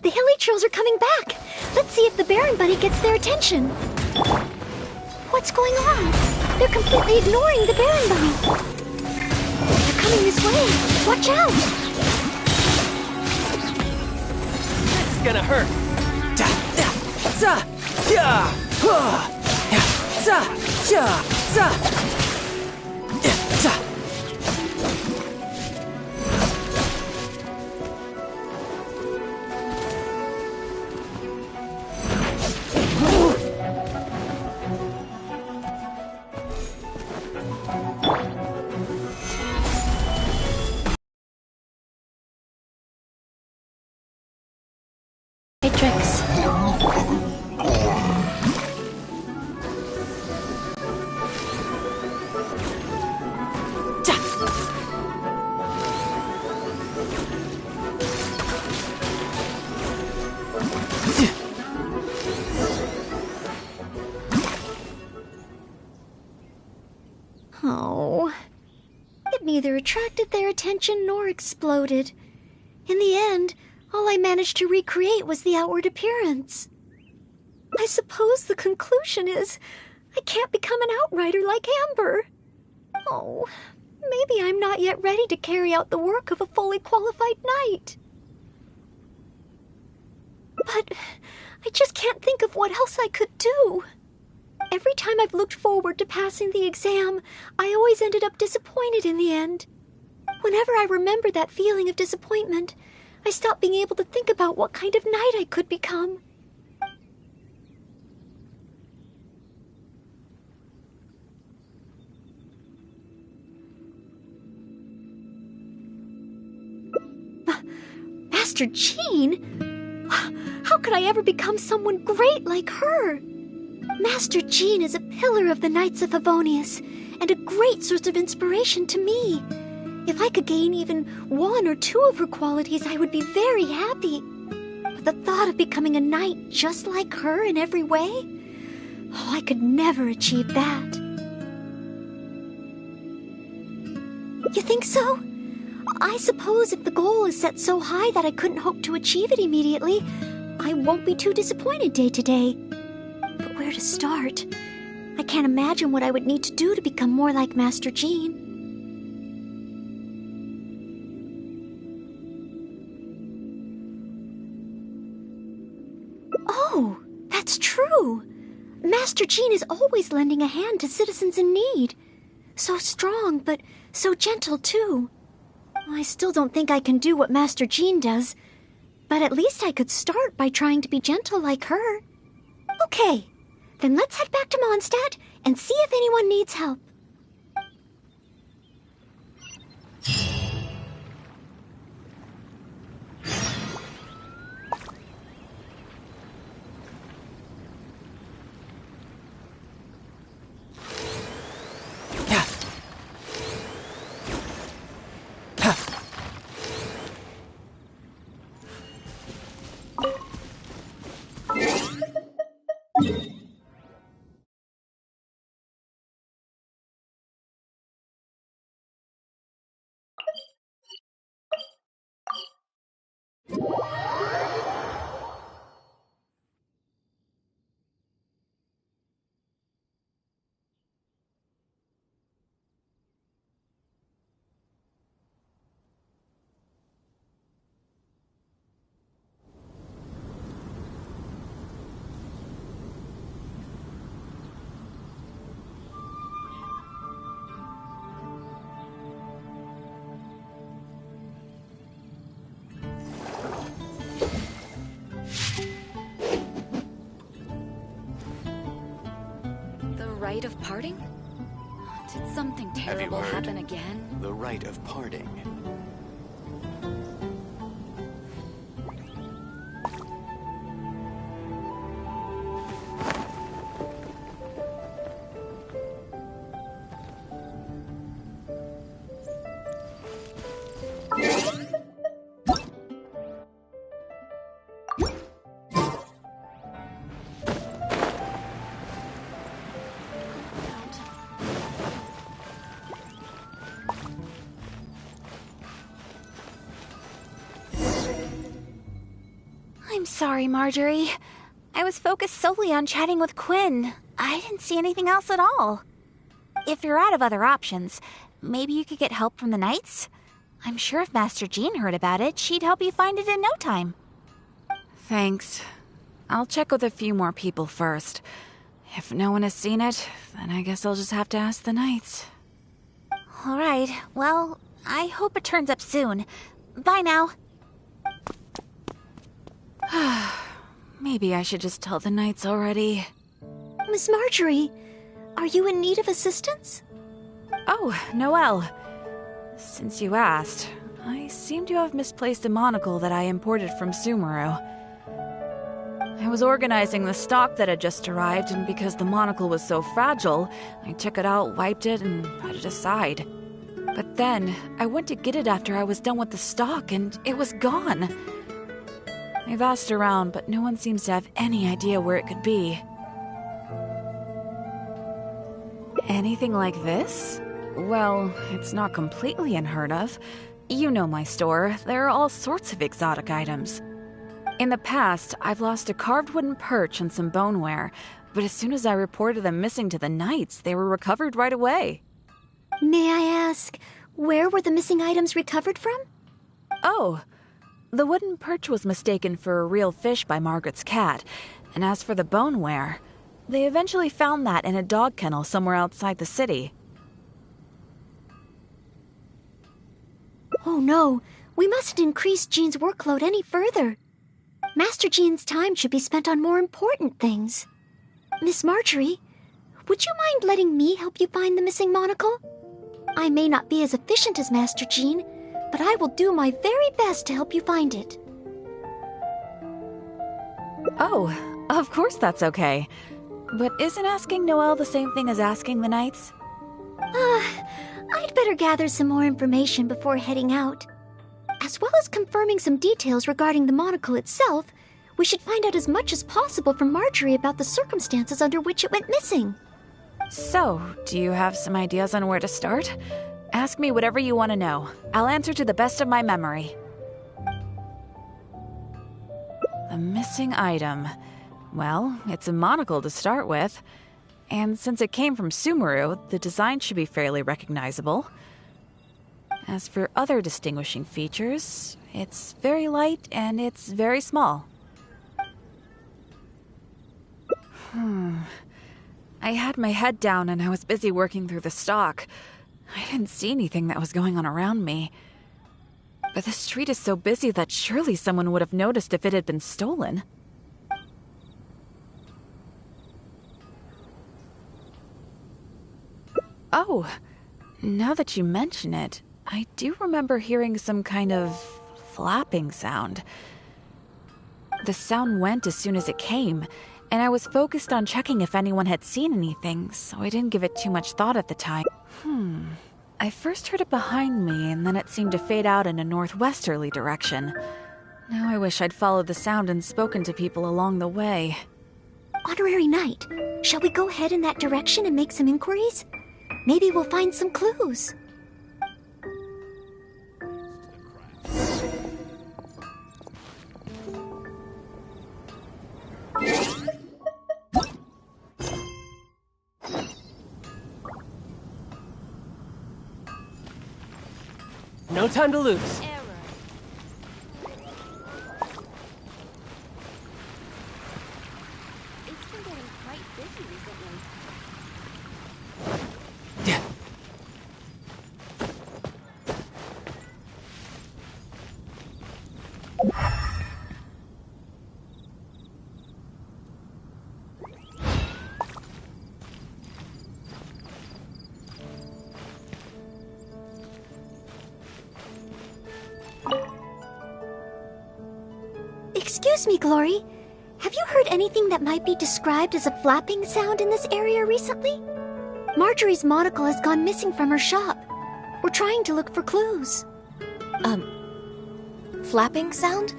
The hilly trails are coming back. Let's see if the Baron Bunny gets their attention. What's going on? They're completely ignoring the Baron Bunny. They're coming this way. Watch out! This is gonna hurt. Da, da, za, ya, ha, ya, za, ya, za, ya, za. Tricks. Oh, it neither attracted their attention nor exploded. In the end, all I managed to recreate was the outward appearance. I suppose the conclusion is I can't become an outrider like Amber. Oh, maybe I'm not yet ready to carry out the work of a fully qualified knight. But I just can't think of what else I could do. Every time I've looked forward to passing the exam, I always ended up disappointed in the end. Whenever I remember that feeling of disappointment, I stop being able to think about what kind of knight I could become. Master Jean? How could I ever become someone great like her? Master Jean is a pillar of the Knights of Favonius, and a great source of inspiration to me. If I could gain even one or two of her qualities, I would be very happy. But the thought of becoming a knight just like her in every way? Oh, I could never achieve that. You think so? I suppose if the goal is set so high that I couldn't hope to achieve it immediately, I won't be too disappointed day to day. But where to start? I can't imagine what I would need to do to become more like Master Jean. Oh, that's true. Master Jean is always lending a hand to citizens in need. So strong, but so gentle too. I still don't think I can do what Master Jean does, but at least I could start by trying to be gentle like her. Okay, then let's head back to Mondstadt and see if anyone needs help. Rite of parting? Did something terrible happen again? The rite of parting. I'm sorry, Marjorie. I was focused solely on chatting with Quinn. I didn't see anything else at all. If you're out of other options, maybe you could get help from the Knights? I'm sure if Master Jean heard about it, she'd help you find it in no time. Thanks. I'll check with a few more people first. If no one has seen it, then I guess I'll just have to ask the Knights. Alright, well, I hope it turns up soon. Bye now. Maybe I should just tell the Knights already. Miss Marjorie, are you in need of assistance? Oh, Noelle. Since you asked, I seem to have misplaced a monocle that I imported from Sumeru. I was organizing the stock that had just arrived, and because the monocle was so fragile, I took it out, wiped it, and put it aside. But then, I went to get it after I was done with the stock, and it was gone. I've asked around, but no one seems to have any idea where it could be. Anything like this? Well, it's not completely unheard of. You know my store. There are all sorts of exotic items. In the past, I've lost a carved wooden perch and some boneware, but as soon as I reported them missing to the Knights, they were recovered right away. May I ask, where were the missing items recovered from? Oh, the wooden perch was mistaken for a real fish by Margaret's cat, and as for the boneware, they eventually found that in a dog kennel somewhere outside the city. Oh no, we mustn't increase Jean's workload any further. Master Jean's time should be spent on more important things. Miss Marjorie, would you mind letting me help you find the missing monocle? I may not be as efficient as Master Jean, but I will do my very best to help you find it. Oh, of course that's okay. But isn't asking Noelle the same thing as asking the Knights? I'd better gather some more information before heading out. As well as confirming some details regarding the monocle itself, we should find out as much as possible from Marjorie about the circumstances under which it went missing. So, do you have some ideas on where to start? Ask me whatever you want to know. I'll answer to the best of my memory. The missing item. Well, it's a monocle to start with. And since it came from Sumeru, the design should be fairly recognizable. As for other distinguishing features, it's very light and it's very small. I had my head down and I was busy working through the stock. I didn't see anything that was going on around me. But the street is so busy that surely someone would have noticed if it had been stolen. Oh, now that you mention it, I do remember hearing some kind of flapping sound. The sound went as soon as it came, and I was focused on checking if anyone had seen anything, so I didn't give it too much thought at the time. I first heard it behind me, and then it seemed to fade out in a northwesterly direction. Now I wish I'd followed the sound and spoken to people along the way. Honorary Knight, shall we go head in that direction and make some inquiries? Maybe we'll find some clues. No time to lose. Excuse me, Glory. Have you heard anything that might be described as a flapping sound in this area recently? Marjorie's monocle has gone missing from her shop. We're trying to look for clues. Flapping sound?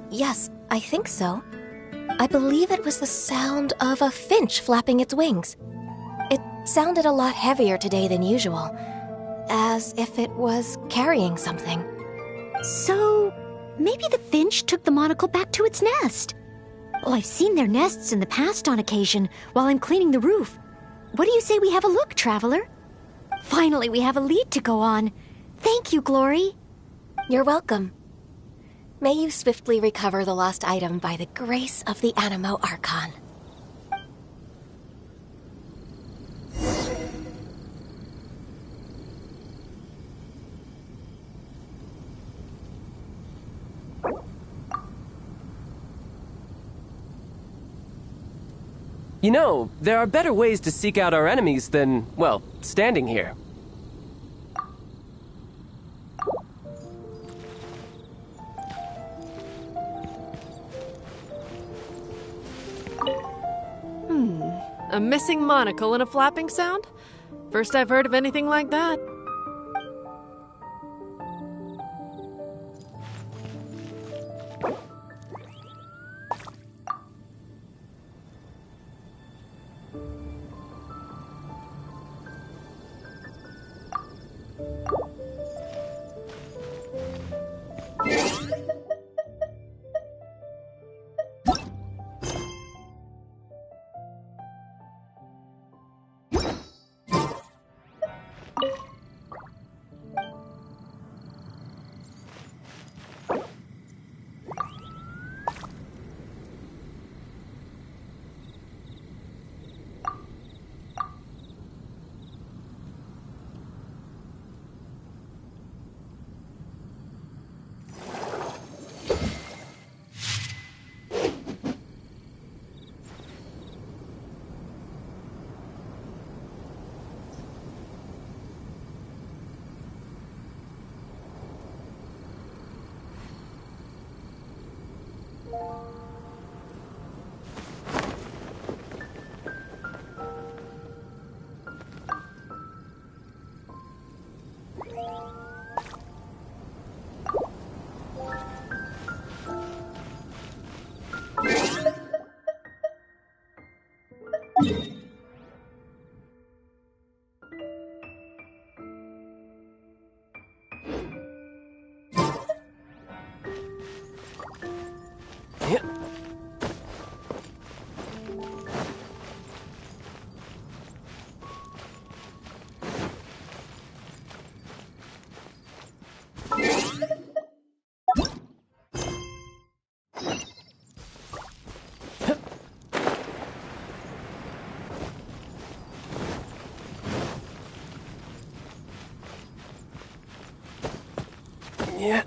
Yes, I think so. I believe it was the sound of a finch flapping its wings. It sounded a lot heavier today than usual, as if it was carrying something. So, maybe the finch took the monocle back to its nest. Oh, I've seen their nests in the past on occasion while I'm cleaning the roof. What do you say we have a look, Traveler? Finally, we have a lead to go on. Thank you, Glory. You're welcome. May you swiftly recover the lost item by the grace of the Animo Archon. You know, there are better ways to seek out our enemies than, well, standing here. A missing monocle and a flapping sound? First I've heard of anything like that. Yeah.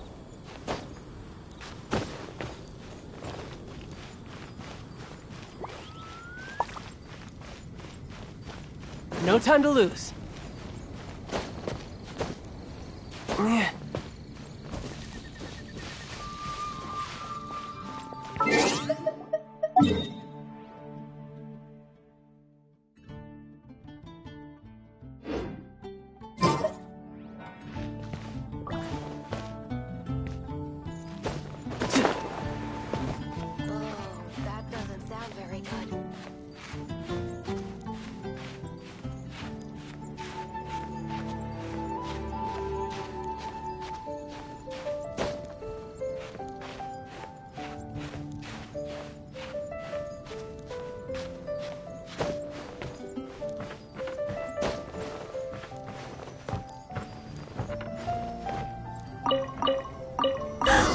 No time to lose. Yeah. That doesn't sound very good.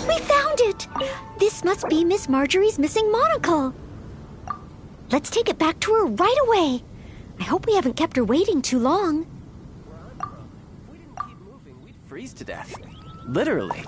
We found it! This must be Miss Marjorie's missing monocle. Let's take it back to her right away. I hope we haven't kept her waiting too long. If we didn't keep moving, we'd freeze to death. Literally.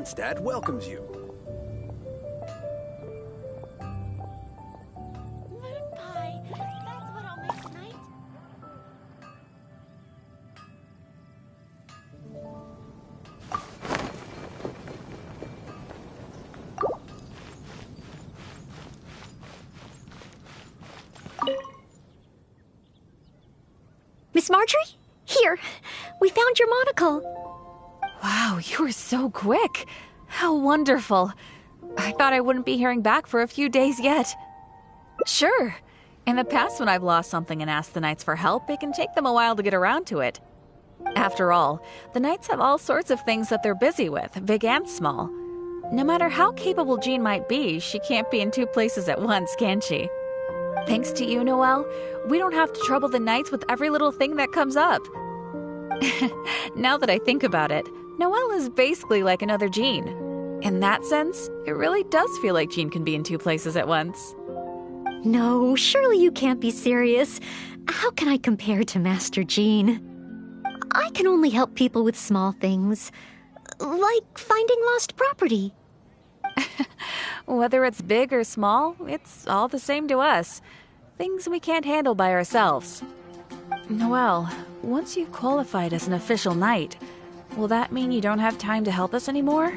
Mondstadt welcomes you. Pie. That's what I'll make tonight. Miss Marjorie? Here. We found your monocle. Wow, you were so quick. How wonderful. I thought I wouldn't be hearing back for a few days yet. Sure. In the past, when I've lost something and asked the Knights for help, it can take them a while to get around to it. After all, the Knights have all sorts of things that they're busy with, big and small. No matter how capable Jean might be, she can't be in two places at once, can she? Thanks to you, Noelle, we don't have to trouble the Knights with every little thing that comes up. Now that I think about it, Noelle is basically like another Jean. In that sense, it really does feel like Jean can be in two places at once. No, surely you can't be serious. How can I compare to Master Jean? I can only help people with small things, like finding lost property. Whether it's big or small, it's all the same to us. Things we can't handle by ourselves. Noelle, once you've qualified as an official knight, will that mean you don't have time to help us anymore?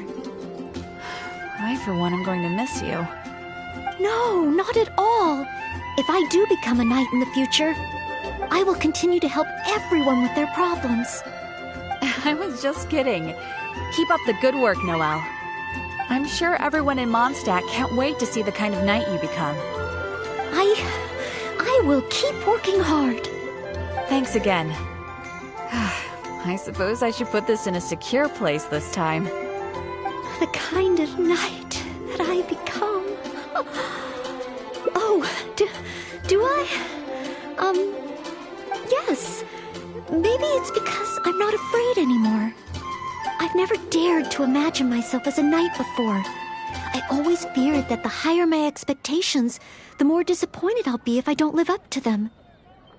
I, for one, am going to miss you. No, not at all. If I do become a knight in the future, I will continue to help everyone with their problems. I was just kidding. Keep up the good work, Noelle. I'm sure everyone in Mondstadt can't wait to see the kind of knight you become. I will keep working hard. Thanks again. I suppose I should put this in a secure place this time. The kind of knight that I become. Oh, do I? Yes. Maybe it's because I'm not afraid anymore. I've never dared to imagine myself as a knight before. I always feared that the higher my expectations, the more disappointed I'll be if I don't live up to them.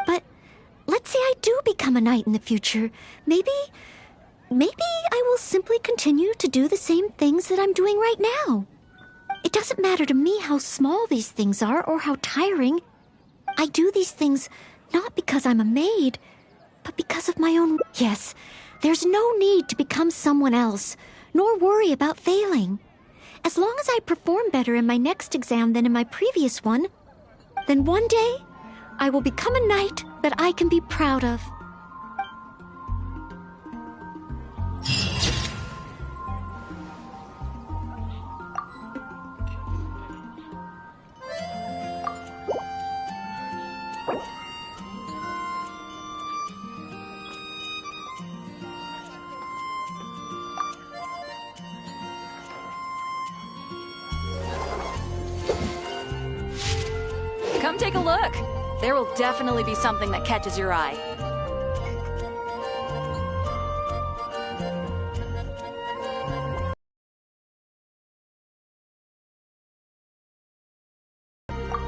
But let's say I do become a knight in the future. Maybe I will simply continue to do the same things that I'm doing right now. It doesn't matter to me how small these things are or how tiring. I do these things not because I'm a maid, but because of my own... Yes, there's no need to become someone else, nor worry about failing. As long as I perform better in my next exam than in my previous one, then one day I will become a knight that I can be proud of. Come take a look. There will definitely be something that catches your eye.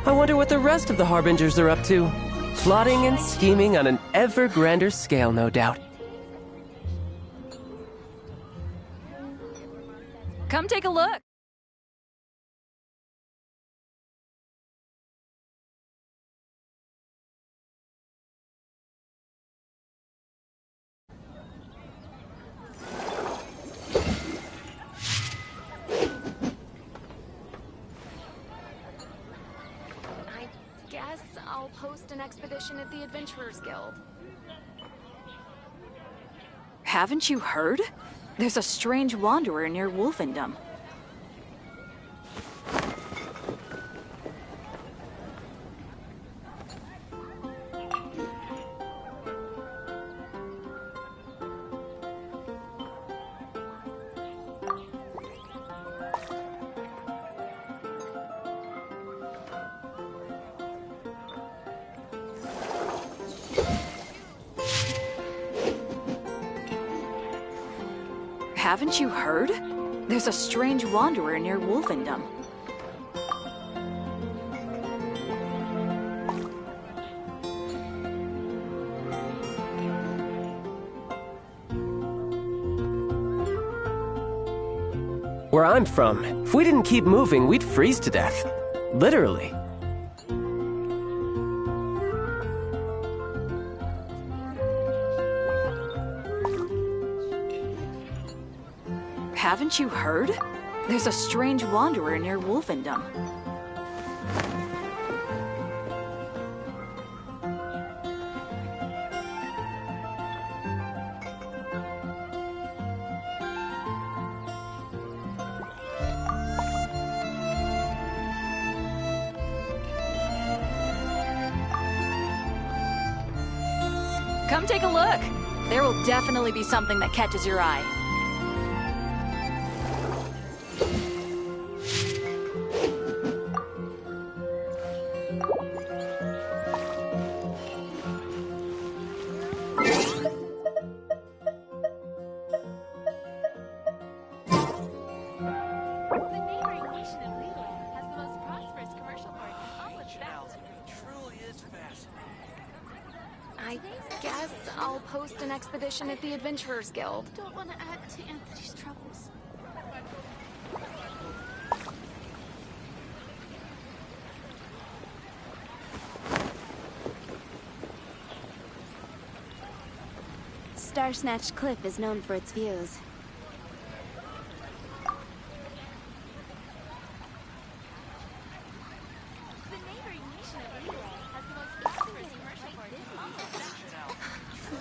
I wonder what the rest of the Harbingers are up to. Plotting and scheming on an ever grander scale, no doubt. Come take a look. I'll post an expedition at the Adventurers Guild. Haven't you heard? There's a strange wanderer near Wolfendom. Haven't you heard? There's a strange wanderer near Wolfendom. Where I'm from, if we didn't keep moving, we'd freeze to death. Literally. Haven't you heard? There's a strange wanderer near Wolfendom. Come take a look. There will definitely be something that catches your eye. I guess I'll post an expedition at the Adventurers Guild. Don't want to add to Anthony's troubles. Starsnatch Cliff is known for its views.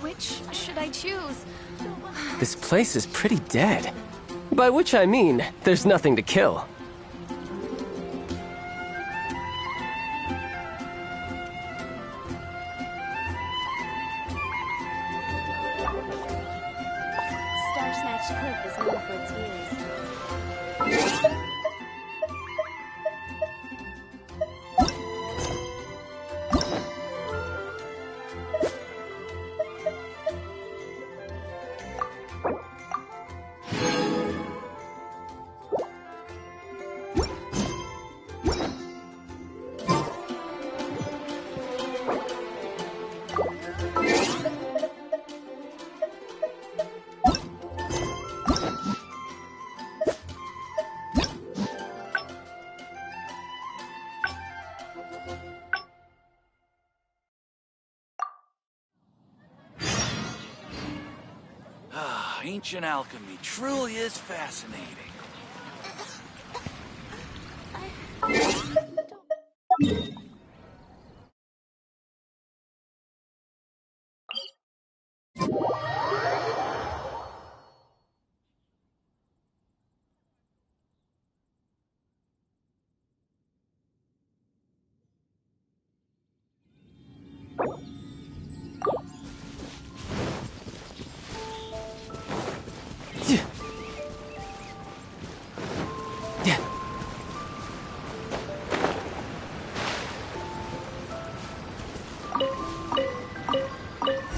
Which should I choose? This place is pretty dead. By which I mean, there's nothing to kill. Starsnatch Cliff is known for its views. Ancient alchemy truly is fascinating.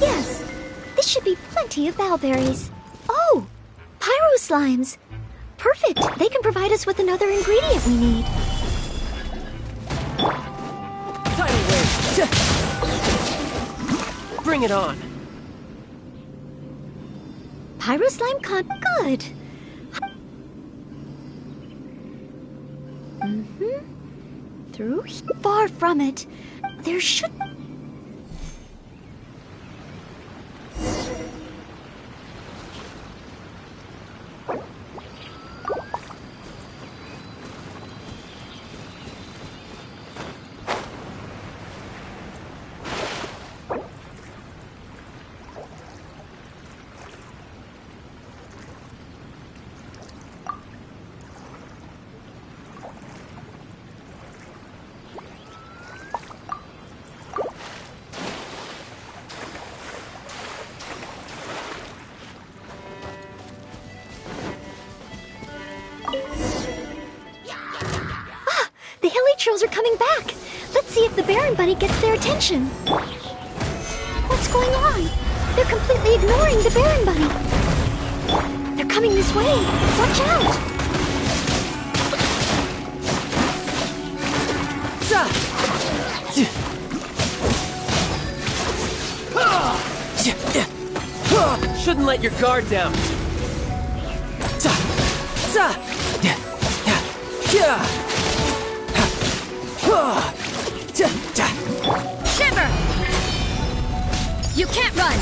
Yes, this should be plenty of bowberries. Oh, pyro slimes. Perfect. They can provide us with another ingredient we need. Tidal wave. Bring it on. Pyro slime good. Through far from it. There should... The Hilichurls are coming back. Let's see if the Baron Bunny gets their attention. What's going on? They're completely ignoring the Baron Bunny. They're coming this way. Watch out! Shouldn't let your guard down. Shiver! You can't run!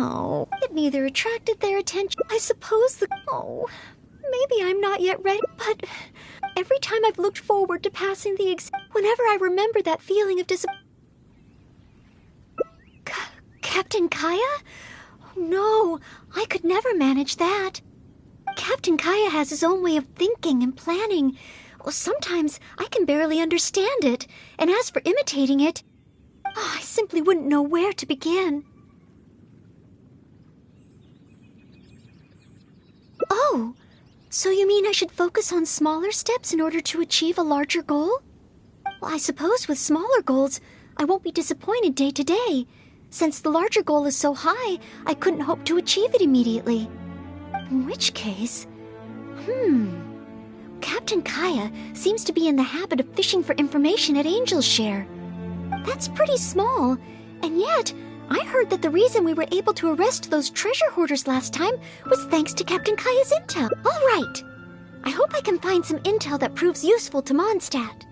Oh, it neither attracted their attention. I suppose maybe I'm not yet ready, but every time I've looked forward to passing the exam, whenever I remember that feeling of Captain Kaya? Oh, no, I could never manage that. Captain Kaya has his own way of thinking and planning. Well, sometimes I can barely understand it, and as for imitating it, I simply wouldn't know where to begin. Oh, so you mean I should focus on smaller steps in order to achieve a larger goal? Well, I suppose with smaller goals, I won't be disappointed day to day. Since the larger goal is so high, I couldn't hope to achieve it immediately. In which case, Captain Kaya seems to be in the habit of fishing for information at Angel's Share. That's pretty small, and yet I heard that the reason we were able to arrest those treasure hoarders last time was thanks to Captain Kaya's intel. All right. I hope I can find some intel that proves useful to Mondstadt.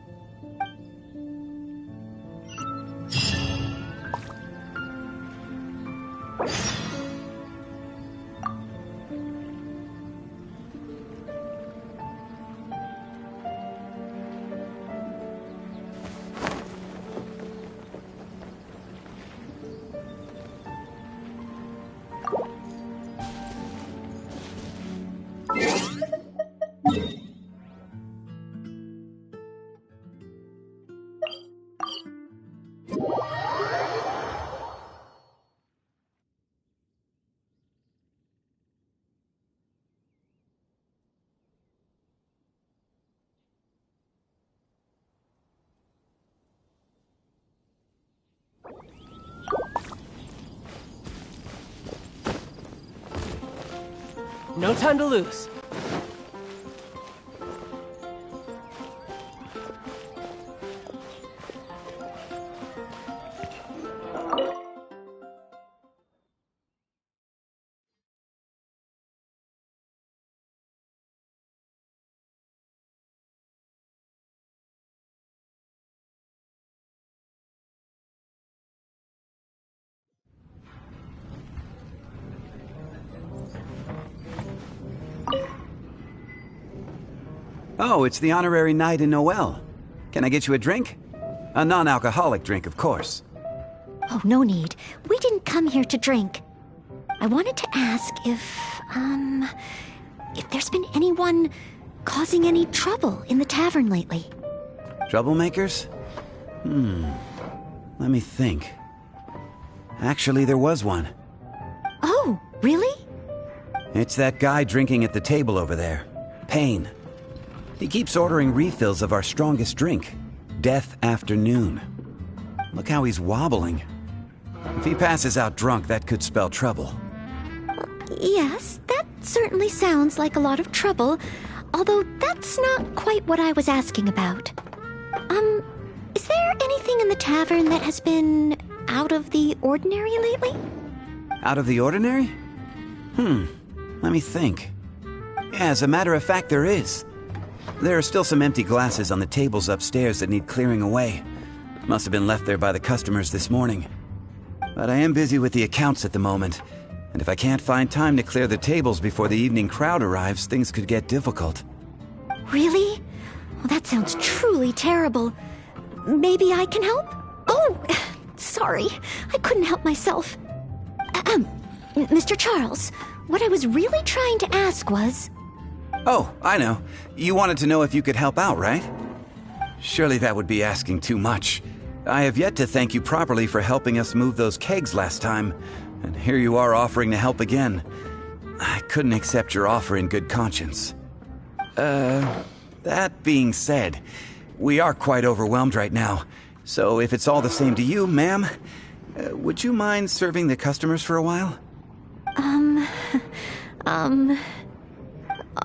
No time to lose. Oh, it's the honorary knight in Noel. Can I get you a drink? A non-alcoholic drink, of course. Oh, no need. We didn't come here to drink. I wanted to ask if there's been anyone causing any trouble in the tavern lately. Troublemakers? Let me think. Actually, there was one. Oh, really? It's that guy drinking at the table over there. Payne. He keeps ordering refills of our strongest drink, Death Afternoon. Look how he's wobbling. If he passes out drunk, that could spell trouble. Yes, that certainly sounds like a lot of trouble, although that's not quite what I was asking about. Is there anything in the tavern that has been out of the ordinary lately? Out of the ordinary? Let me think. Yeah, as a matter of fact, there is. There are still some empty glasses on the tables upstairs that need clearing away. Must have been left there by the customers this morning. But I am busy with the accounts at the moment, and if I can't find time to clear the tables before the evening crowd arrives, things could get difficult. Really? Well, that sounds truly terrible. Maybe I can help? Oh, sorry. I couldn't help myself. Mr. Charles, what I was really trying to ask was... Oh, I know. You wanted to know if you could help out, right? Surely that would be asking too much. I have yet to thank you properly for helping us move those kegs last time, and here you are offering to help again. I couldn't accept your offer in good conscience. That being said, we are quite overwhelmed right now, so if it's all the same to you, ma'am, Would you mind serving the customers for a while?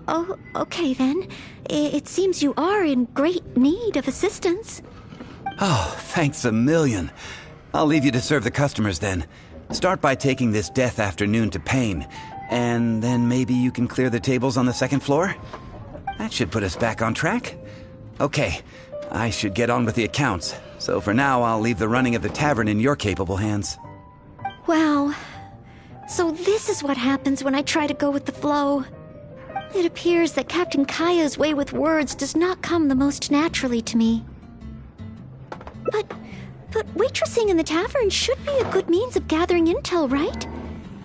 Oh, okay then. It seems you are in great need of assistance. Oh, thanks a million. I'll leave you to serve the customers then. Start by taking this death afternoon to Payne, and then maybe you can clear the tables on the second floor? That should put us back on track. Okay, I should get on with the accounts, so for now I'll leave the running of the tavern in your capable hands. Wow. So this is what happens when I try to go with the flow. It appears that Captain Kaya's way with words does not come the most naturally to me. But waitressing in the tavern should be a good means of gathering intel, right?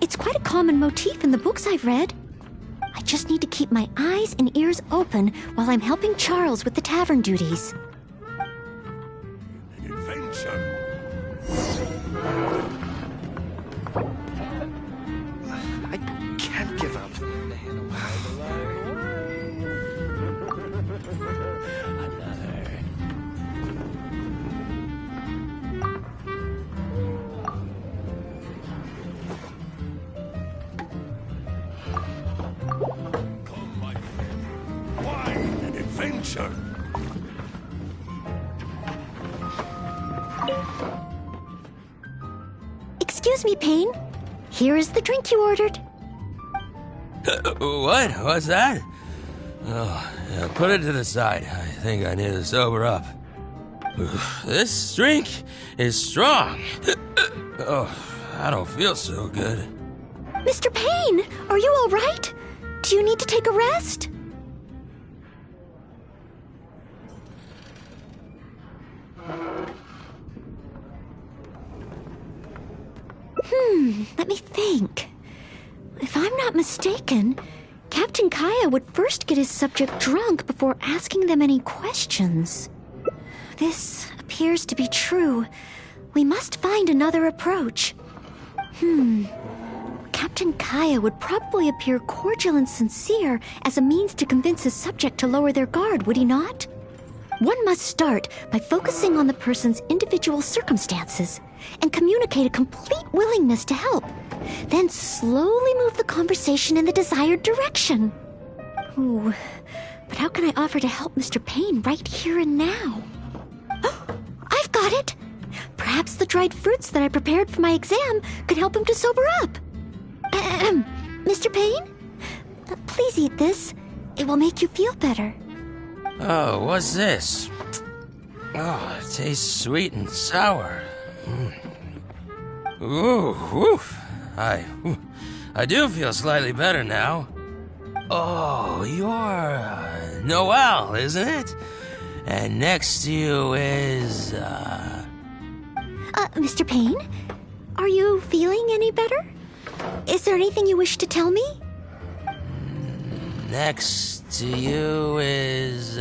It's quite a common motif in the books I've read. I just need to keep my eyes and ears open while I'm helping Charles with the tavern duties. An adventure. I can't give up. Come, my friend. Wine and adventure. Excuse me, Payne. Here is the drink you ordered. What? What's that? Oh, yeah, put it to the side. I think I need to sober up. This drink is strong. Oh, I don't feel so good. Mr. Payne, are you all right? Do you need to take a rest? Let me think. If I'm not mistaken, Captain Kaya would first get his subject drunk before asking them any questions. This appears to be true. We must find another approach. Captain Kaya would probably appear cordial and sincere as a means to convince his subject to lower their guard, would he not? One must start by focusing on the person's individual circumstances and communicate a complete willingness to help. Then slowly move the conversation in the desired direction. Ooh, but how can I offer to help Mr. Payne right here and now? I've got it! Perhaps the dried fruits that I prepared for my exam could help him to sober up. Mr. Payne? Please eat this. It will make you feel better. Oh, what's this? Oh, it tastes sweet and sour. Ooh, woof. I do feel slightly better now. Oh, you're Noelle, isn't it? And next to you is, Mr. Payne? Are you feeling any better? Is there anything you wish to tell me? Next to you is,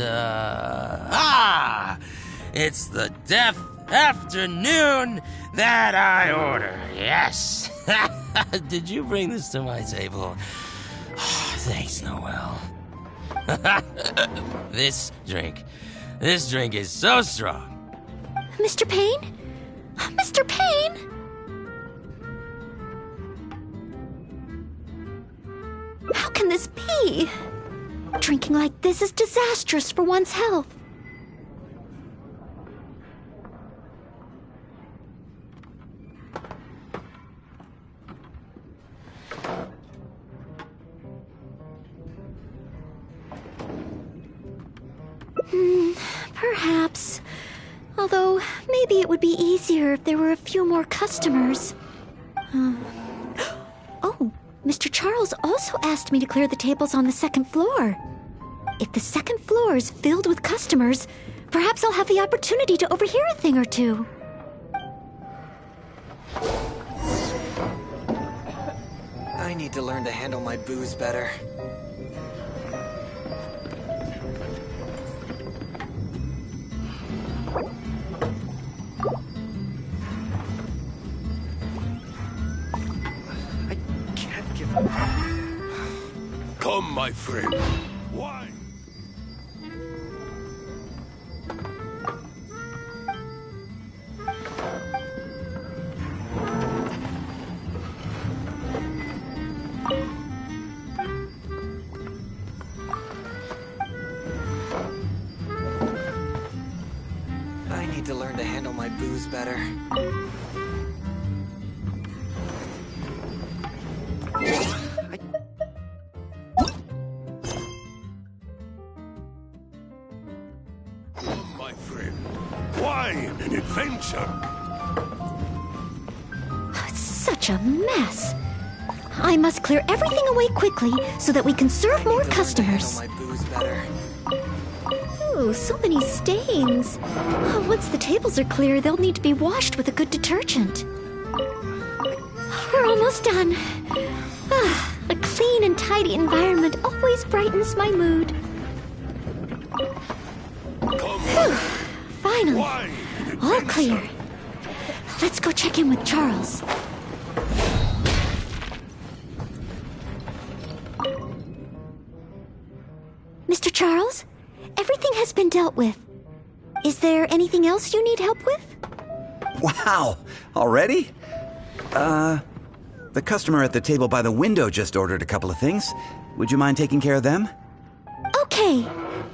it's the death afternoon that I ordered, yes. Did you bring this to my table? Oh, thanks, Noelle. This drink is so strong. Mr. Payne? Mr. Payne? How can this be? Drinking like this is disastrous for one's health. Perhaps. Although, maybe it would be easier if there were a few more customers. Oh, Mr. Charles also asked me to clear the tables on the second floor. If the second floor is filled with customers, perhaps I'll have the opportunity to overhear a thing or two. I need to learn to handle my booze better. I can't give up. Come, my friend. Wine. booze better. My friend, wine and adventure. It's such a mess. I must clear everything away quickly so that we can serve more customers. My booze better. Ooh, so many stains. Once the tables are clear, they'll need to be washed with a good detergent. We're almost done. A clean and tidy environment always brightens my mood. Whew, finally, all clear. Let's go check in with Charles. Mr. Charles, everything has been dealt with. Is there anything else you need help with? Wow! Already? The customer at the table by the window just ordered a couple of things. Would you mind taking care of them? Okay,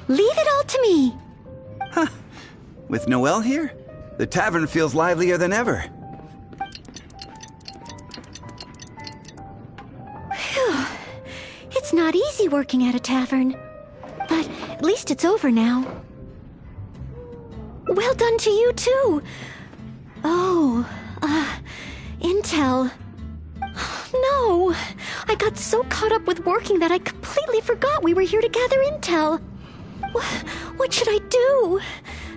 leave it all to me. Huh. With Noelle here, the tavern feels livelier than ever. Phew. It's not easy working at a tavern. But at least it's over now. Well done to you, too. Oh, Intel. No, I got so caught up with working that I completely forgot we were here to gather intel. What should I do?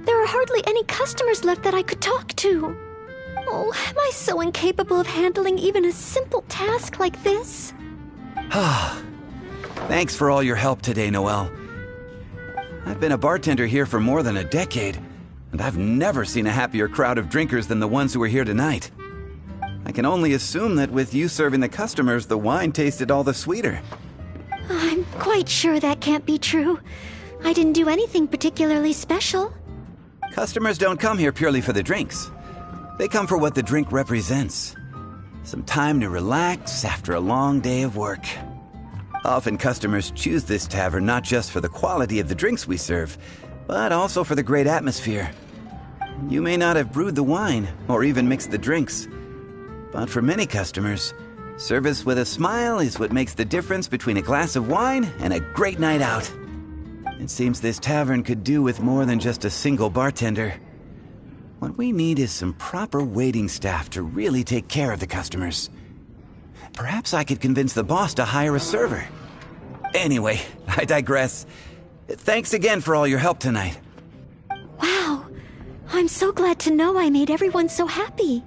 There are hardly any customers left that I could talk to. Oh, am I so incapable of handling even a simple task like this? Thanks for all your help today, Noelle. I've been a bartender here for more than a decade, and I've never seen a happier crowd of drinkers than the ones who are here tonight. I can only assume that with you serving the customers, the wine tasted all the sweeter. I'm quite sure that can't be true. I didn't do anything particularly special. Customers don't come here purely for the drinks. They come for what the drink represents. Some time to relax after a long day of work. Often customers choose this tavern not just for the quality of the drinks we serve, but also for the great atmosphere. You may not have brewed the wine or even mixed the drinks, but for many customers, service with a smile is what makes the difference between a glass of wine and a great night out. It seems this tavern could do with more than just a single bartender. What we need is some proper waiting staff to really take care of the customers. Perhaps I could convince the boss to hire a server. Anyway, I digress. Thanks again for all your help tonight. Wow, I'm so glad to know I made everyone so happy.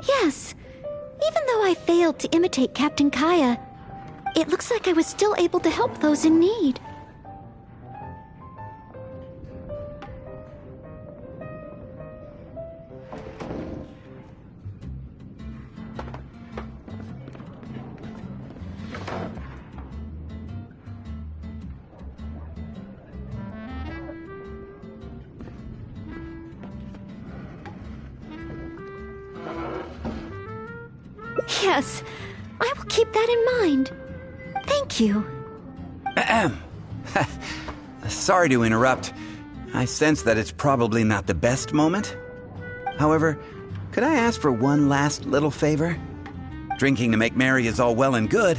Yes, even though I failed to imitate Captain Kaya, it looks like I was still able to help those in need. Yes, I will keep that in mind. Thank you. Ahem. Sorry to interrupt. I sense that it's probably not the best moment. However, could I ask for one last little favor? Drinking to make merry is all well and good,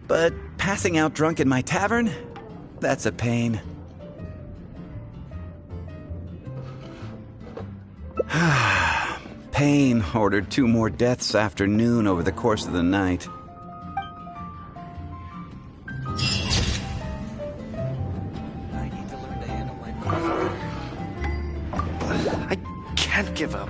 but passing out drunk in my tavern? That's a pain. Payne ordered 2 more deaths after noon over the course of the night. I need to learn to handle my booze. I can't give up.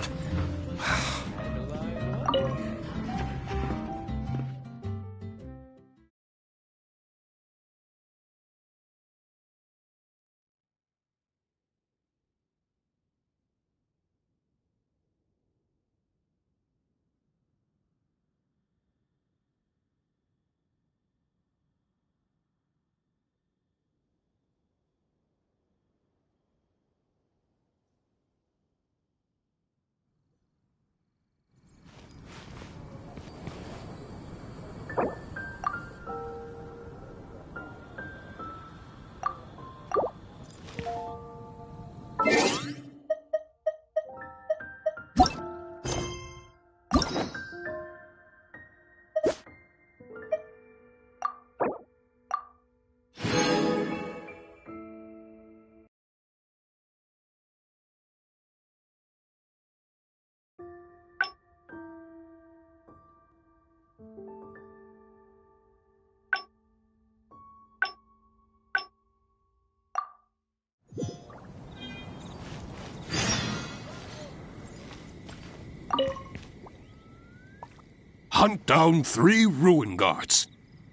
Hunt down 3 ruin guards.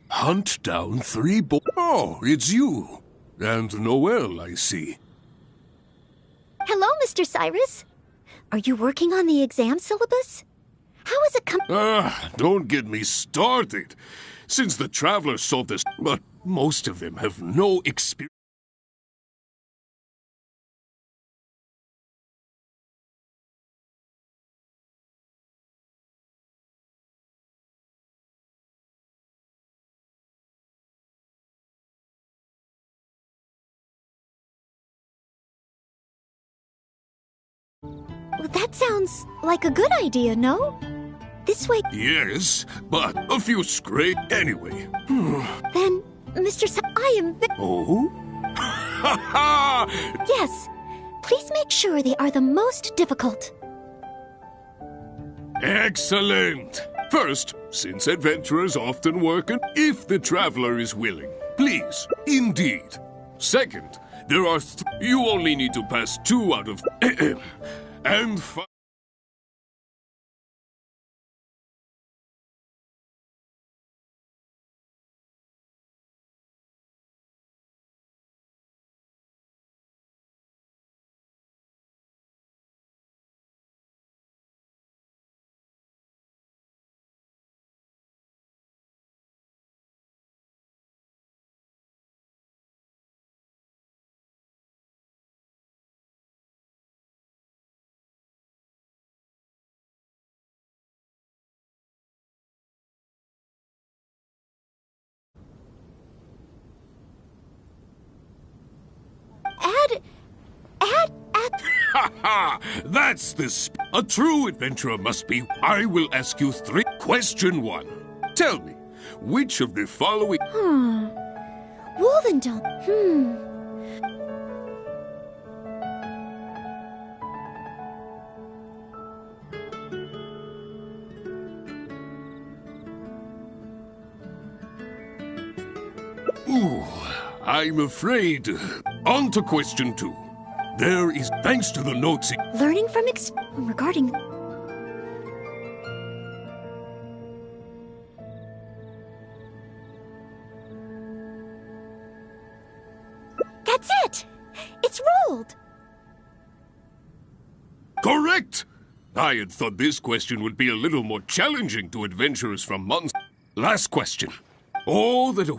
Hunt down 3 Oh, it's you. And Noel, I see. Hello, Mr. Cyrus. Are you working on the exam syllabus? How is it Don't get me started. Since the travelers solved this, but most of them have no experience. Well, that sounds like a good idea, no? This way... Yes, but a few scrape anyway. Then, Mr. I am... Oh? Yes. Please make sure they are the most difficult. Excellent! First, since adventurers often work if the traveler is willing. Please, indeed. Second, there are you only need to pass 2 out of and That's a true adventurer must be. I will ask you 3. Question 1. Tell me, which of the following... Wolvendale. Ooh, I'm afraid. On to question 2. There is, thanks to the notes... Learning from regarding... That's it! It's rolled! Correct! I had thought this question would be a little more challenging to adventurers from months. Last question. All that...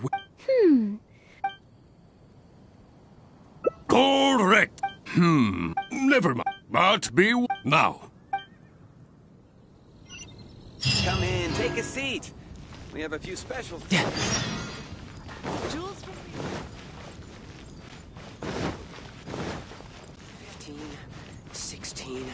Correct! Never mind. But be... Now. Come in, take a seat. We have a few specials. Jules from... 15, 16...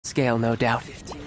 Scale, no doubt. 15.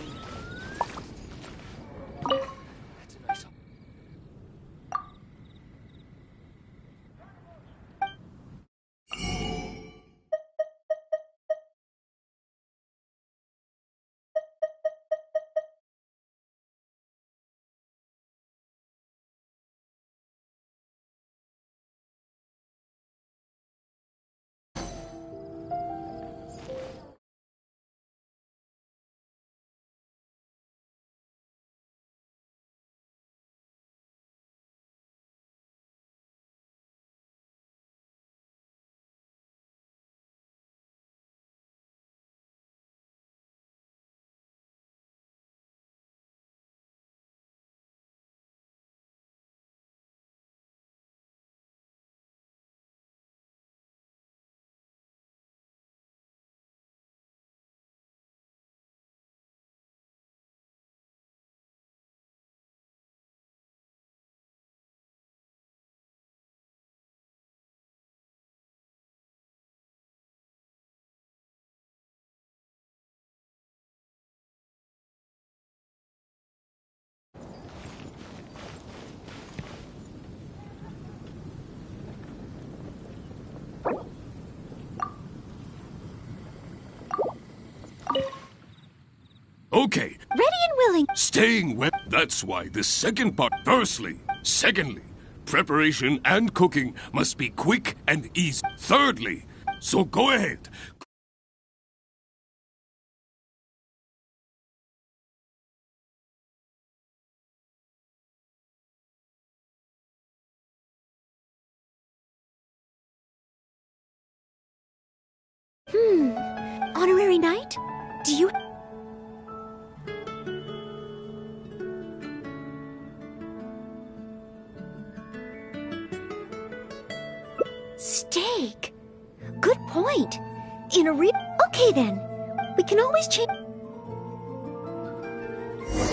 willing. Staying wet. That's why the second part. Secondly, preparation and cooking must be quick and easy. Thirdly, so go ahead. Honorary Knight? Do you... Steak? Good point. In a Okay then. We can always change...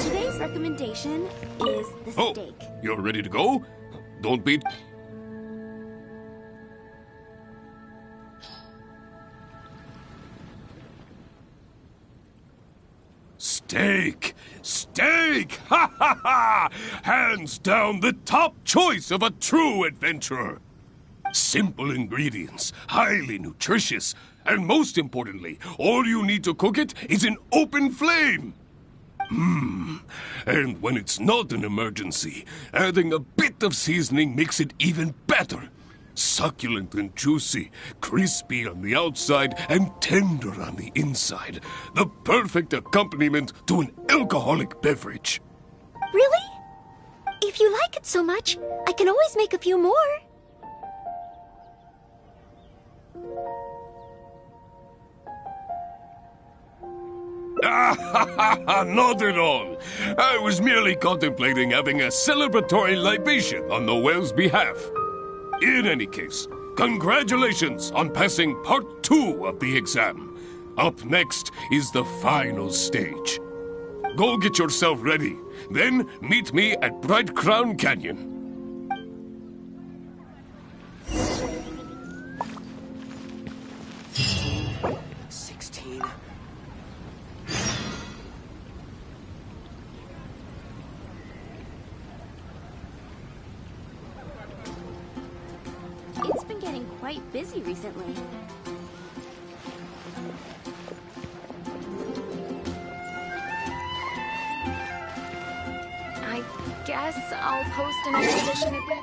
Today's recommendation is the steak. You're ready to go? Don't be... Steak! Steak! Ha ha ha! Hands down the top choice of a true adventurer. Simple ingredients, highly nutritious, and most importantly, all you need to cook it is an open flame. And when it's not an emergency, adding a bit of seasoning makes it even better. Succulent and juicy, crispy on the outside and tender on the inside. The perfect accompaniment to an alcoholic beverage. Really? If you like it so much, I can always make a few more. Not at all. I was merely contemplating having a celebratory libation on the whale's behalf. In any case, congratulations on passing part 2 of the exam. Up next is the final stage. Go get yourself ready. Then meet me at Bright Crown Canyon. It's been getting quite busy recently. I guess I'll post an exposition at the...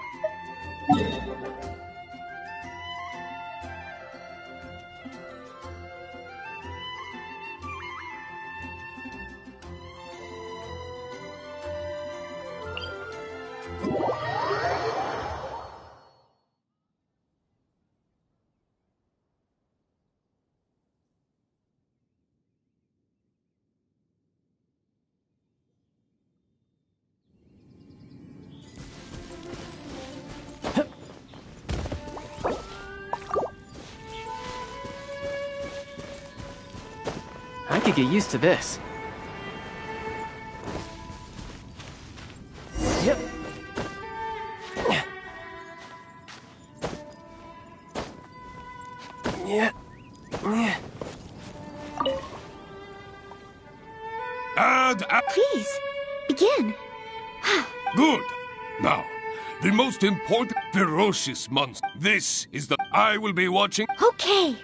I could get used to this. Yep. Yeah. Please, begin. Good. Now, the most important ferocious monster. This is the... I will be watching... Okay.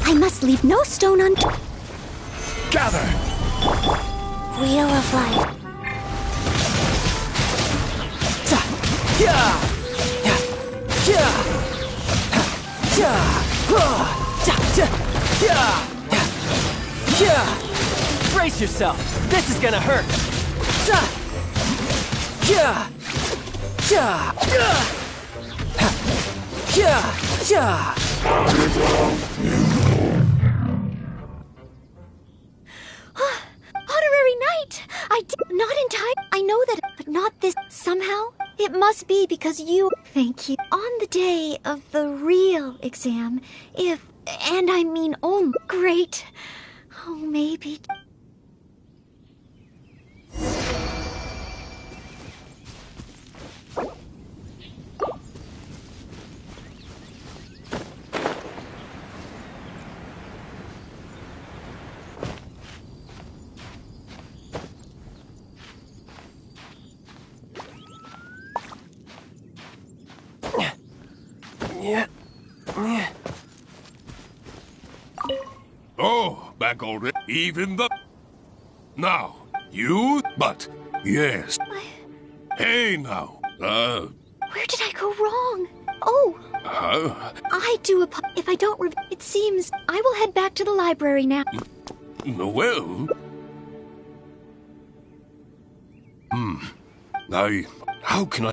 I must leave no stone unturned. Gather! Wheel of Life. Brace yourself. This is gonna hurt. Honorary Knight! I did not in time. I know that, but not this. Somehow, it must be because you... Thank you. On the day of the real exam, if... And I mean, oh, great. Oh, maybe... Yeah. Oh, back already. Even the... Now, you... But, yes. Hey, now. Where did I go wrong? Oh. I do if I don't it seems I will head back to the library now. Well... How can I...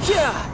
Yeah!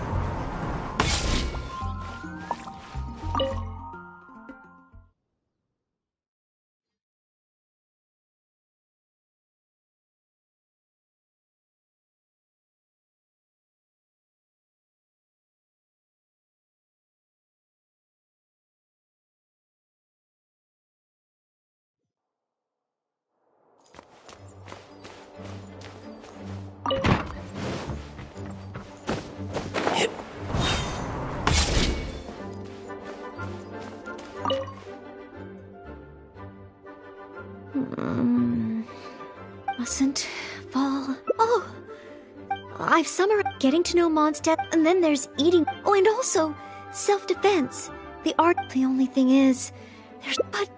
Mustn't fall. Oh! I've summarized getting to know Mondstadt, and then there's eating. Oh, and also self-defense. The only thing is, but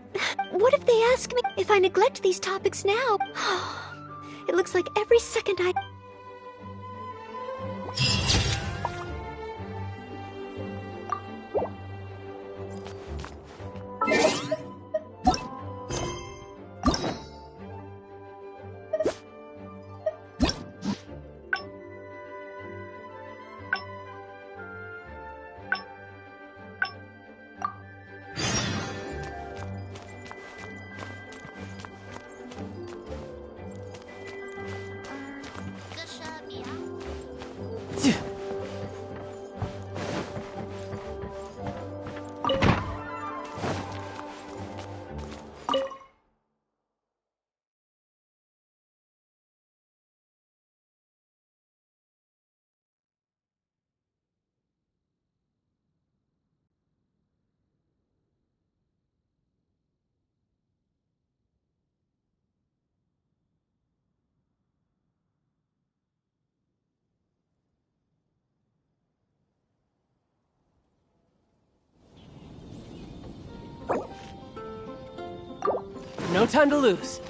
what if they ask me if I neglect these topics now? It looks like every second I... No time to lose.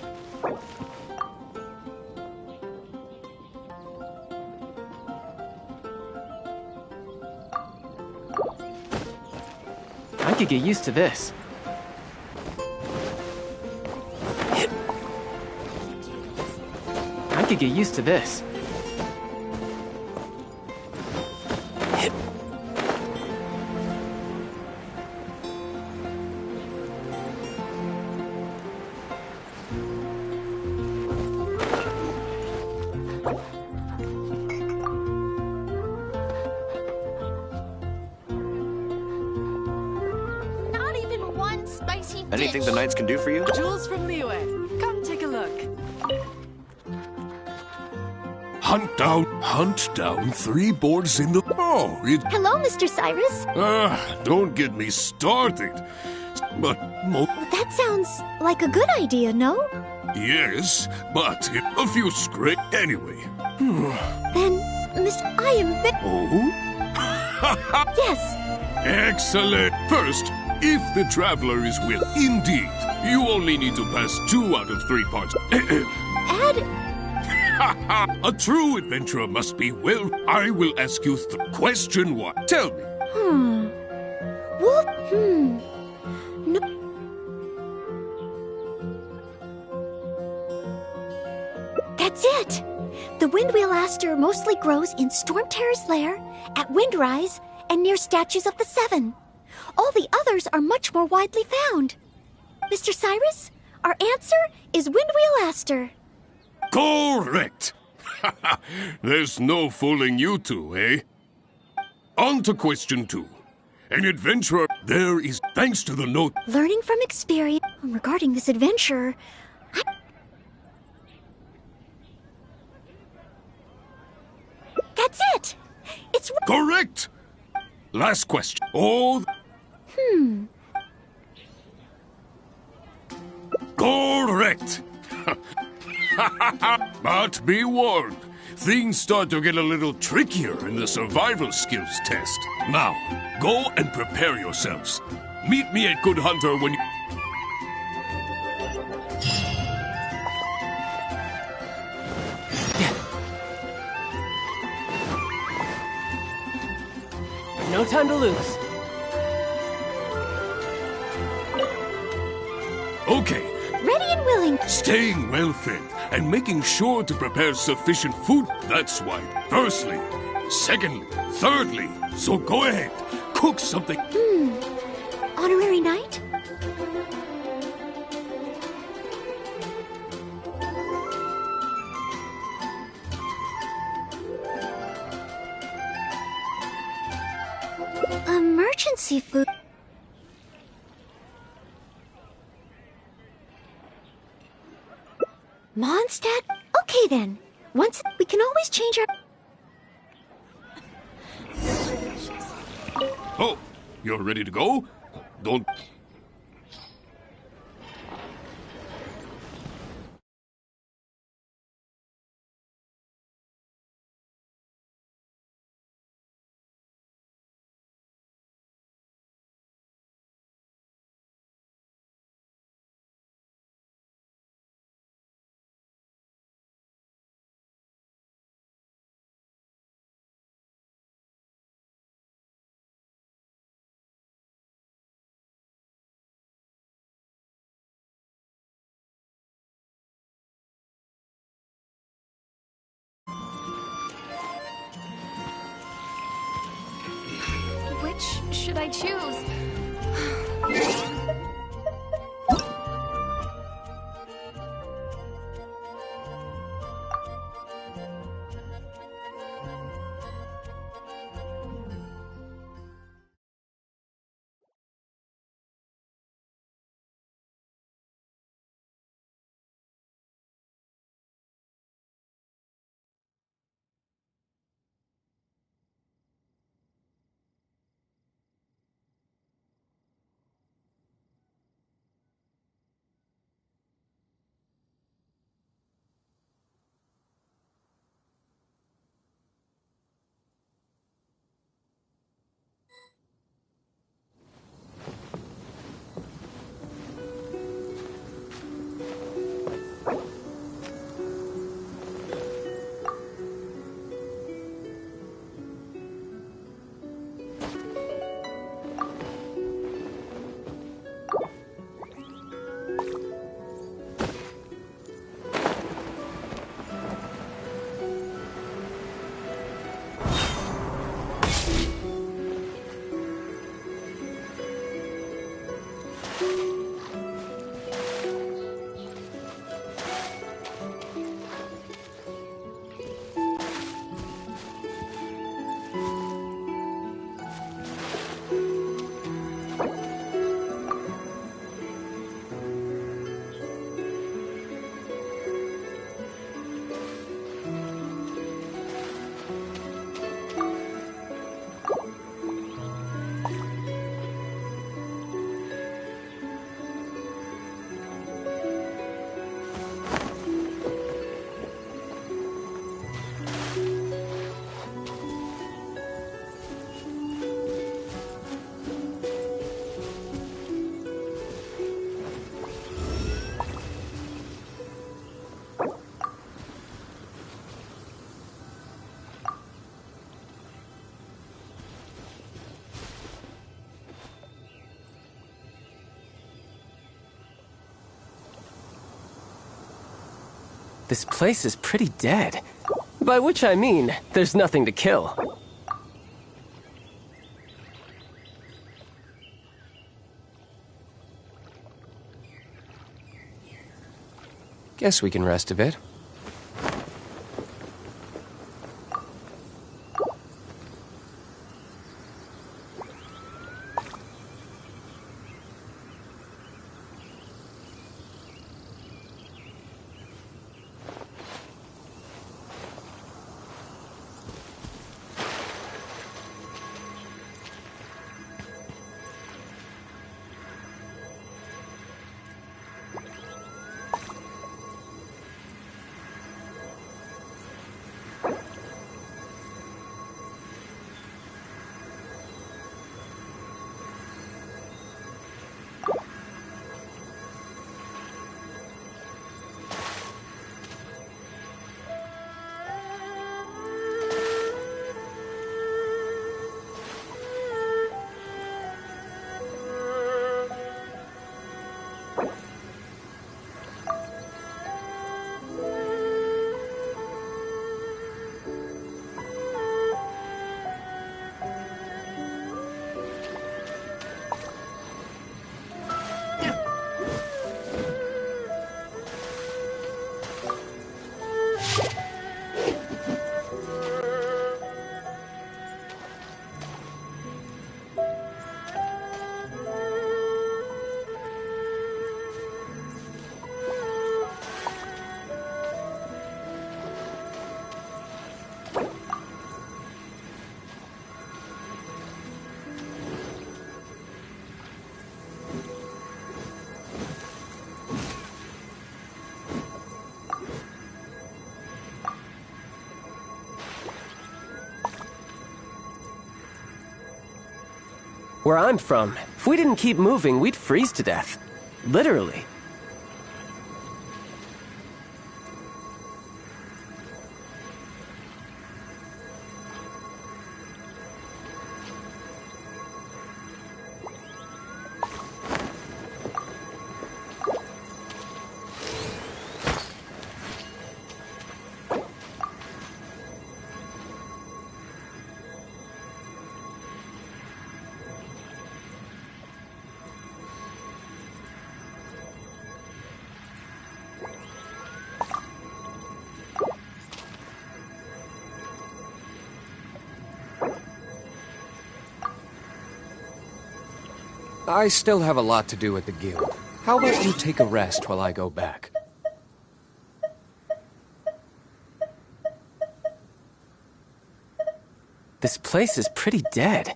I could get used to this. I could get used to this. Anything the knights can do for you? Jewels from Liyue. Come take a look. Hunt down 3 boards in the... Oh, it... Hello, Mr. Cyrus. Don't get me started. But... That sounds like a good idea, no? Yes, but a few scrape... Anyway. Then, I am... Oh? Yes. Excellent. First, if the traveler is willing, indeed, you only need to pass 2 out of 3 parts. A true adventurer must be well. I will ask you question 1. Tell me. No. That's it. The Windwheel Aster mostly grows in Storm Terror's lair, at Windrise, and near statues of the 7. All the others are much more widely found. Mr. Cyrus, our answer is Windwheel Aster. Correct! There's no fooling you two, eh? On to question 2. An adventurer there is thanks to the note. Learning from experience regarding this adventure, That's it! It's... Correct! Last question. Oh... Correct! But be warned, things start to get a little trickier in the survival skills test. Now, go and prepare yourselves. Meet me at Good Hunter when you... No time to lose. Okay. Ready and willing. Staying well fed and making sure to prepare sufficient food. That's why. Firstly, secondly, thirdly. So go ahead. Cook something. Honorary knight? Emergency food. Mondstadt? Okay then. Once we can always change our... Oh, you're ready to go? Don't... Which should I choose? This place is pretty dead. By which I mean, there's nothing to kill. Guess we can rest a bit. Where I'm from, if we didn't keep moving, we'd freeze to death. Literally. I still have a lot to do at the guild. How about you take a rest while I go back? This place is pretty dead.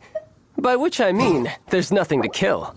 By which I mean, there's nothing to kill.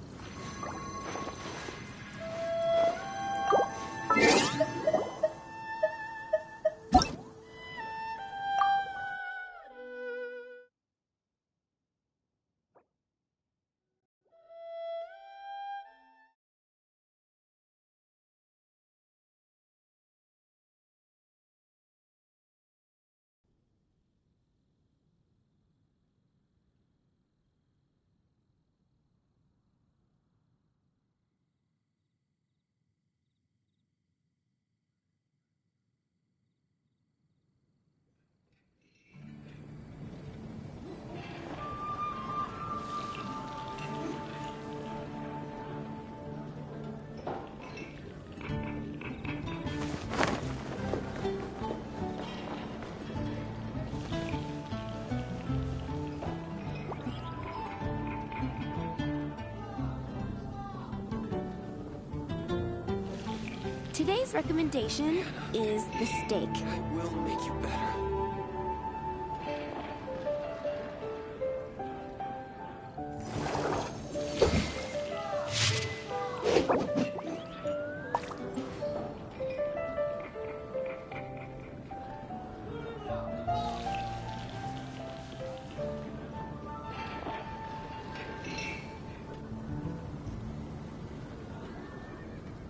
Today's recommendation is the steak. I will make you better.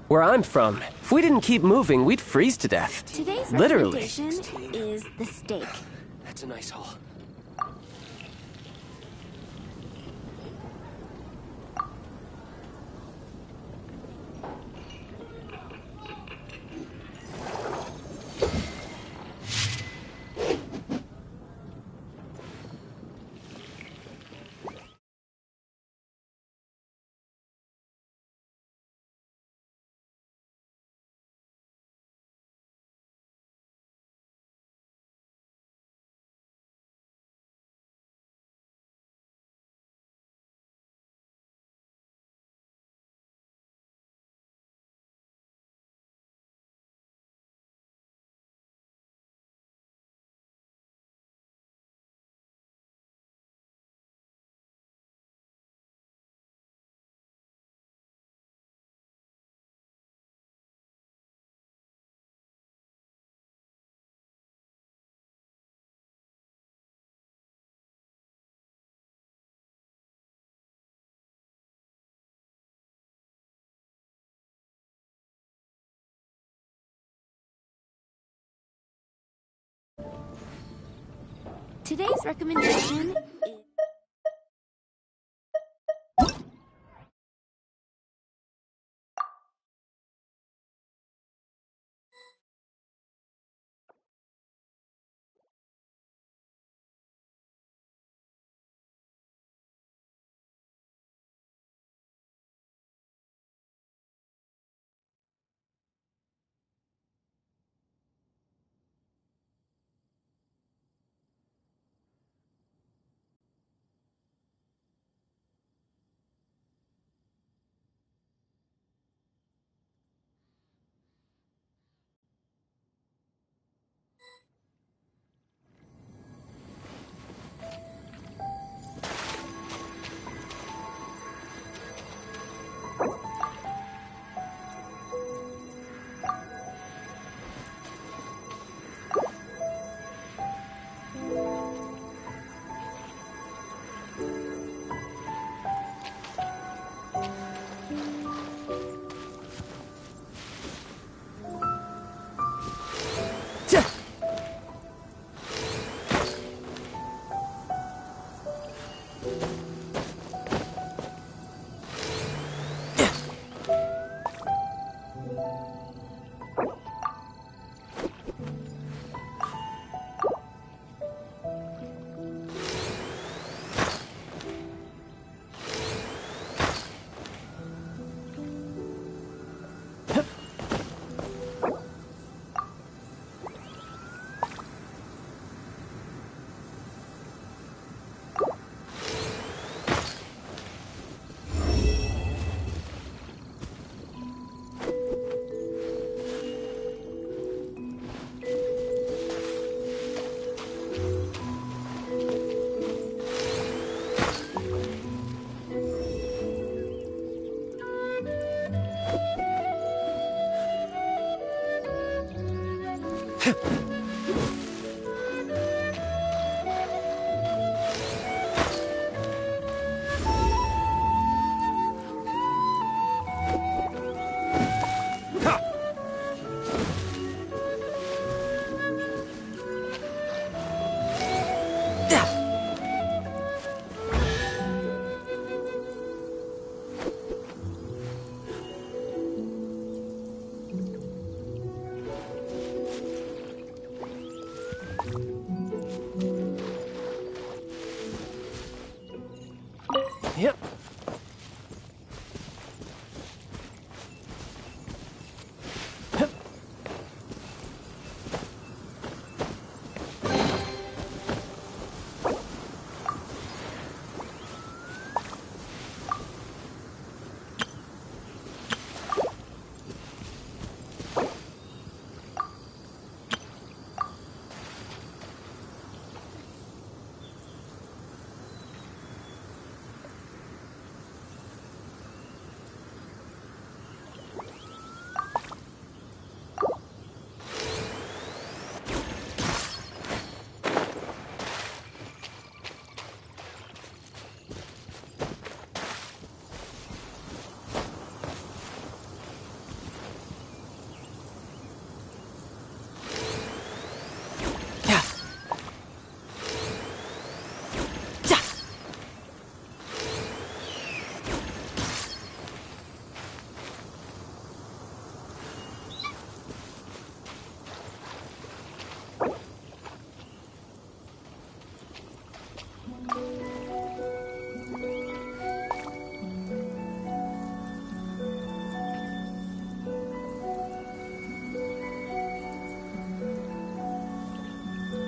Where I'm from, if we didn't keep moving, we'd freeze to death. Today's Literally. recommendation is the steak. That's a nice haul. Today's recommendation Yep.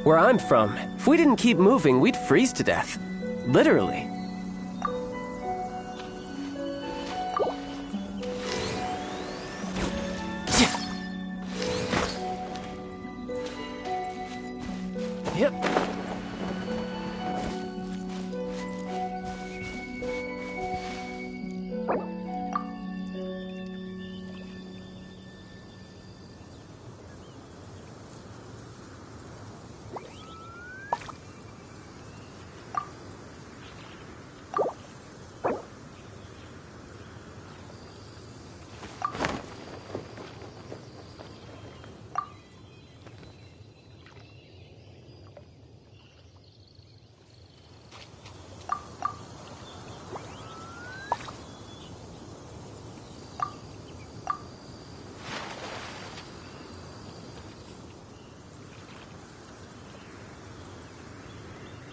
Where I'm from, if we didn't keep moving, we'd freeze to death. Literally. Yep.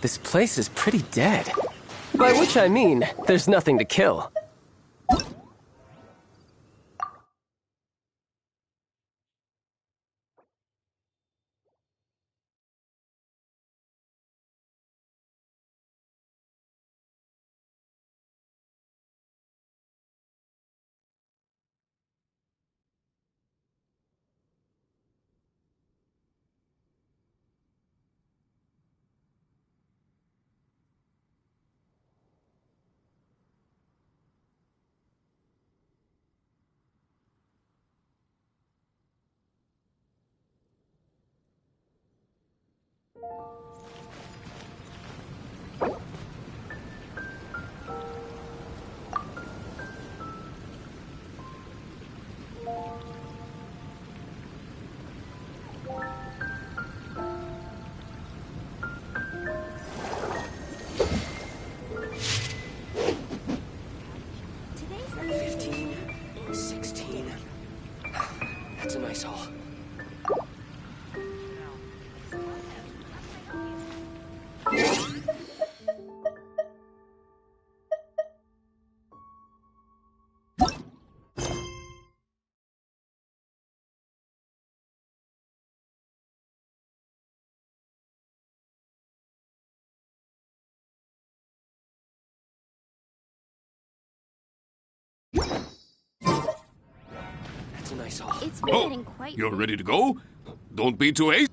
This place is pretty dead. By which I mean, there's nothing to kill. myself. It's been getting quite. You're ready to go? Don't be too hasty.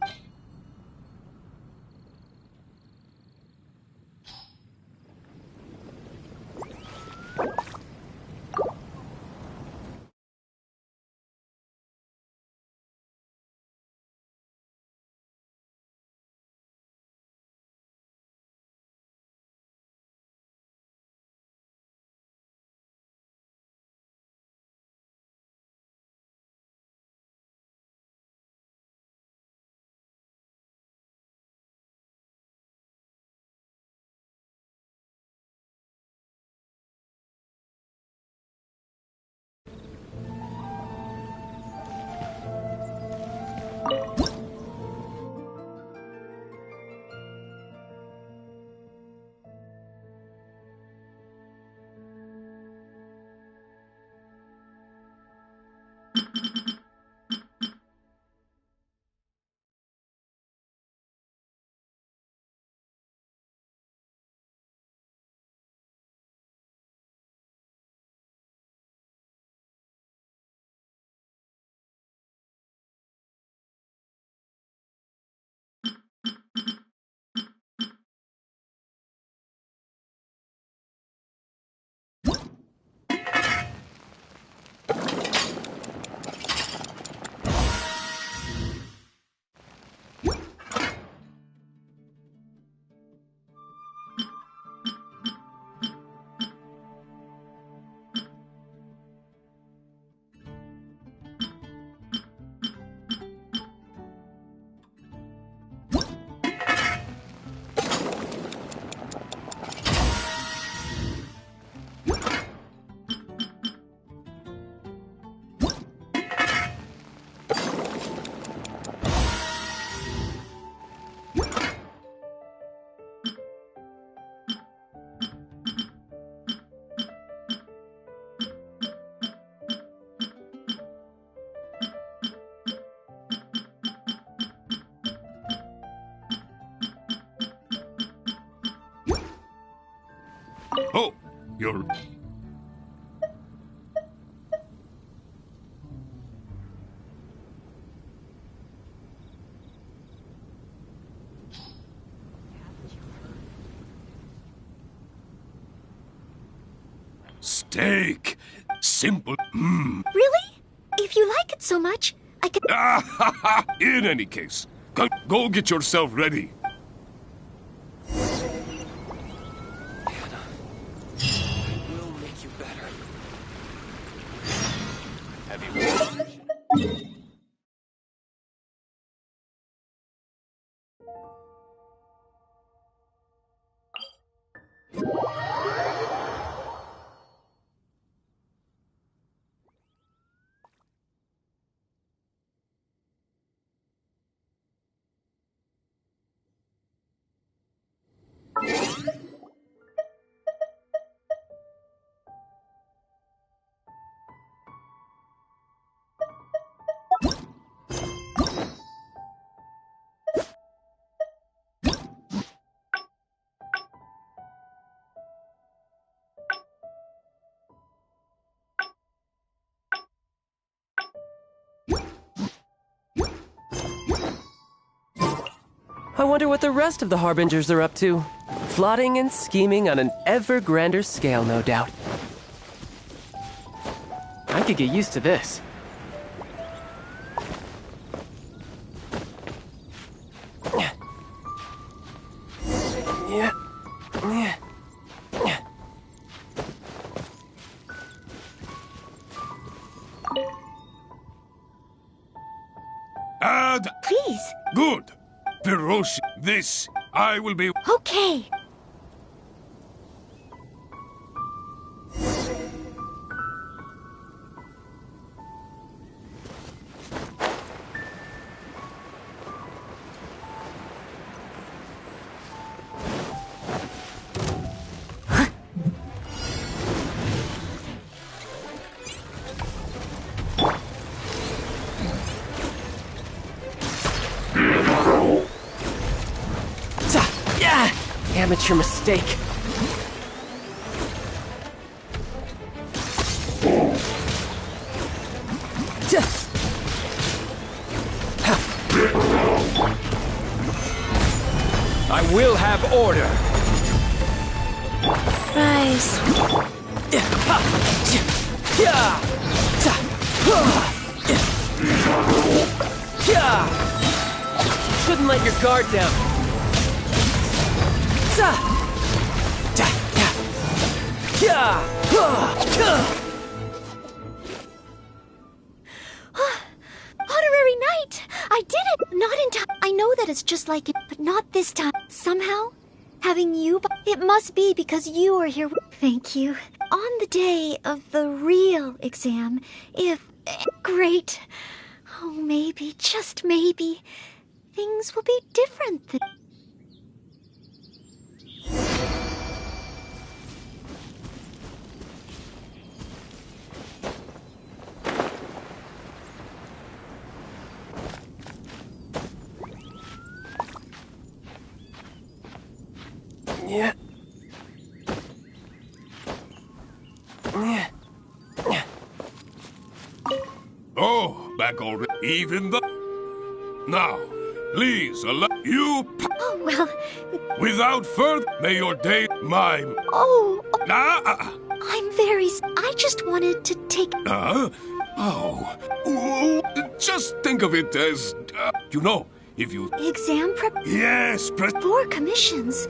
Oh, you're... Steak. Simple. Really? If you like it so much, I could... In any case, go get yourself ready. I wonder what the rest of the Harbingers are up to. Plotting and scheming on an ever grander scale, no doubt. I could get used to this. Please. Good. Ferocious. This, I will be... Okay. Amateur mistake. will have order. Rise. Shouldn't let your guard down. Honorary Knight! I did it! Not in time. I know that it's just like it, but not this time. Somehow, having you, it must be because you are here. Thank you. On the day of the real exam, if... Great. Oh, maybe, just maybe, things will be different than... Yeah. Oh, back already. Even the... Now, please allow you... Oh, well... Without further... May your day... My... Oh... I'm very... I just wanted to take... Just think of it as... you know, if you... Exam prep... Yes, 4 commissions.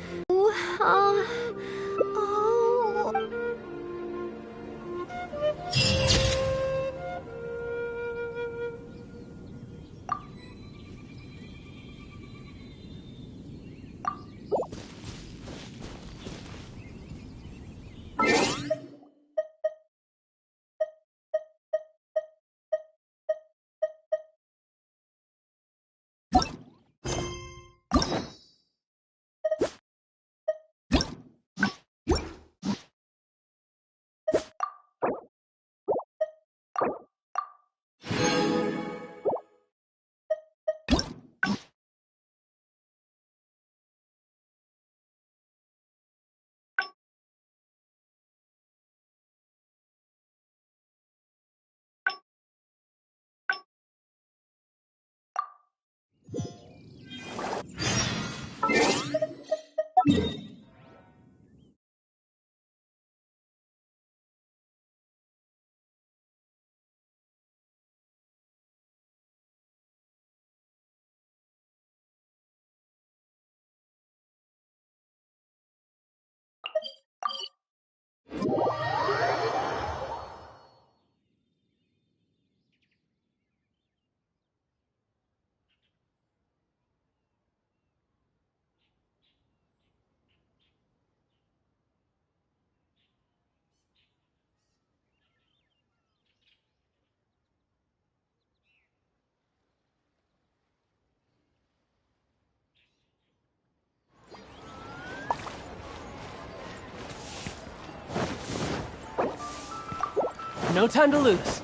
No time to lose.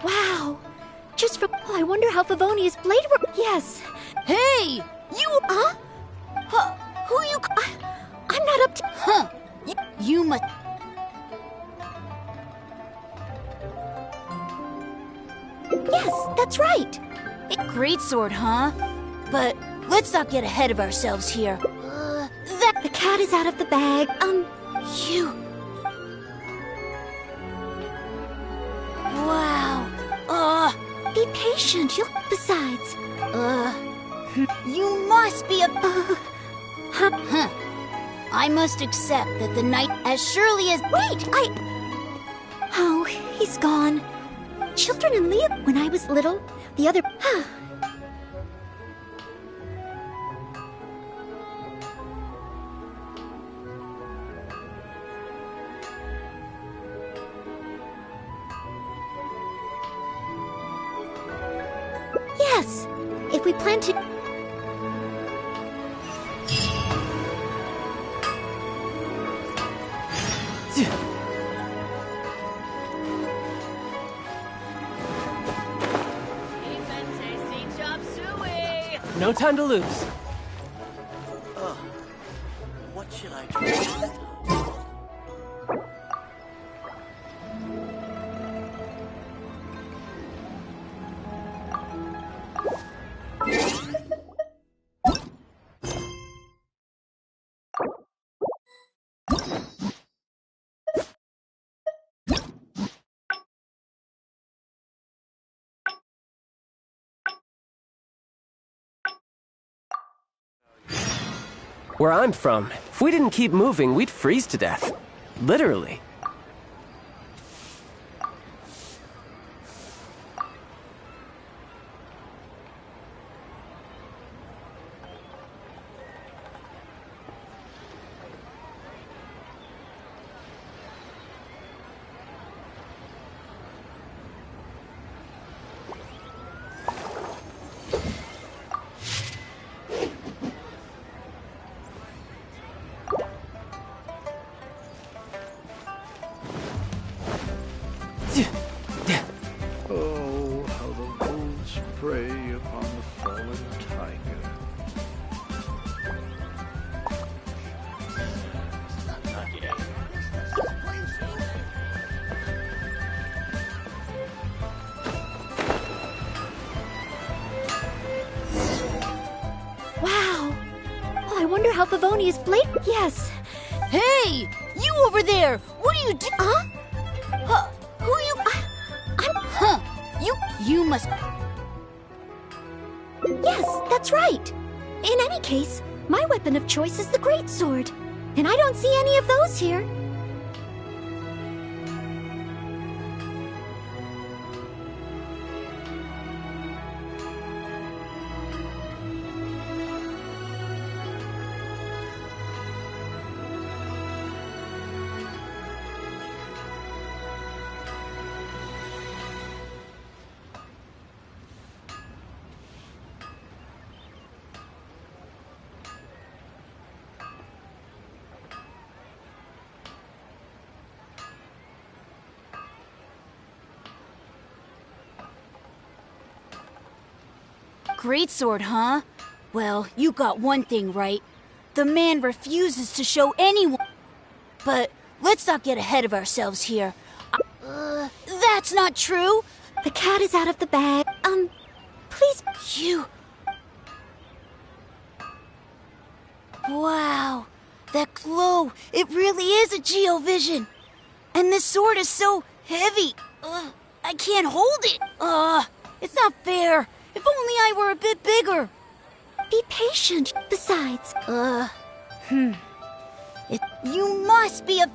Wow! Just from... I wonder how Favonia's blade works. Yes. Hey! You... Who you... I'm not up to... Huh. You must... Yes, that's right. Great sword, huh? But let's not get ahead of ourselves here. The cat is out of the bag. You... Wow. Be patient. You'll... Besides... You must be a... Huh. I must accept that the knight, as surely as... Wait, Oh, he's gone. Children and Leah... When I was little, the other... Yes! If we plan to... No time to lose. Where I'm from, if we didn't keep moving, we'd freeze to death. Literally. Oh, how the wolves prey upon the fallen tiger. Not yet. Wow. Oh, I wonder how Favonia's blade. Yes. Hey! You over there! What are you doing? Huh? Who you... Huh. You must... Yes, that's right. In any case, my weapon of choice is the greatsword. And I don't see any of those here. Greatsword, huh? Well, you got one thing right. The man refuses to show anyone. But let's not get ahead of ourselves here. That's not true. The cat is out of the bag. Please. You... Wow. That glow, it really is a geovision. And this sword is so heavy. I can't hold it. It's not fair. If only I were a bit bigger. Be patient. Besides, You must be a...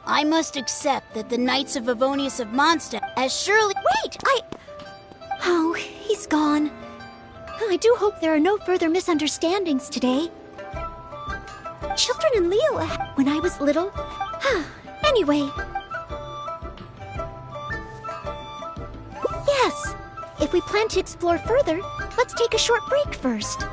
I must accept that the Knights of Favonius of Mondstadt as surely... Wait, Oh, he's gone. I do hope there are no further misunderstandings today. Children and Leo, when I was little. Anyway. Yes. If we plan to explore further, let's take a short break first.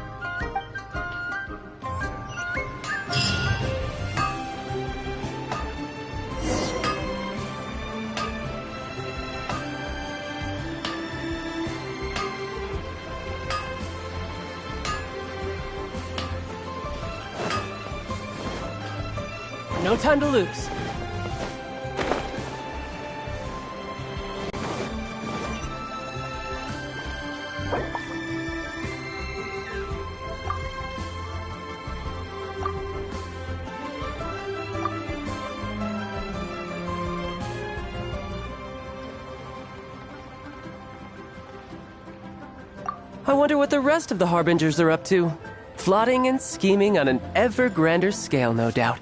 No time to lose. I wonder what the rest of the Harbingers are up to. Plotting and scheming on an ever grander scale, no doubt.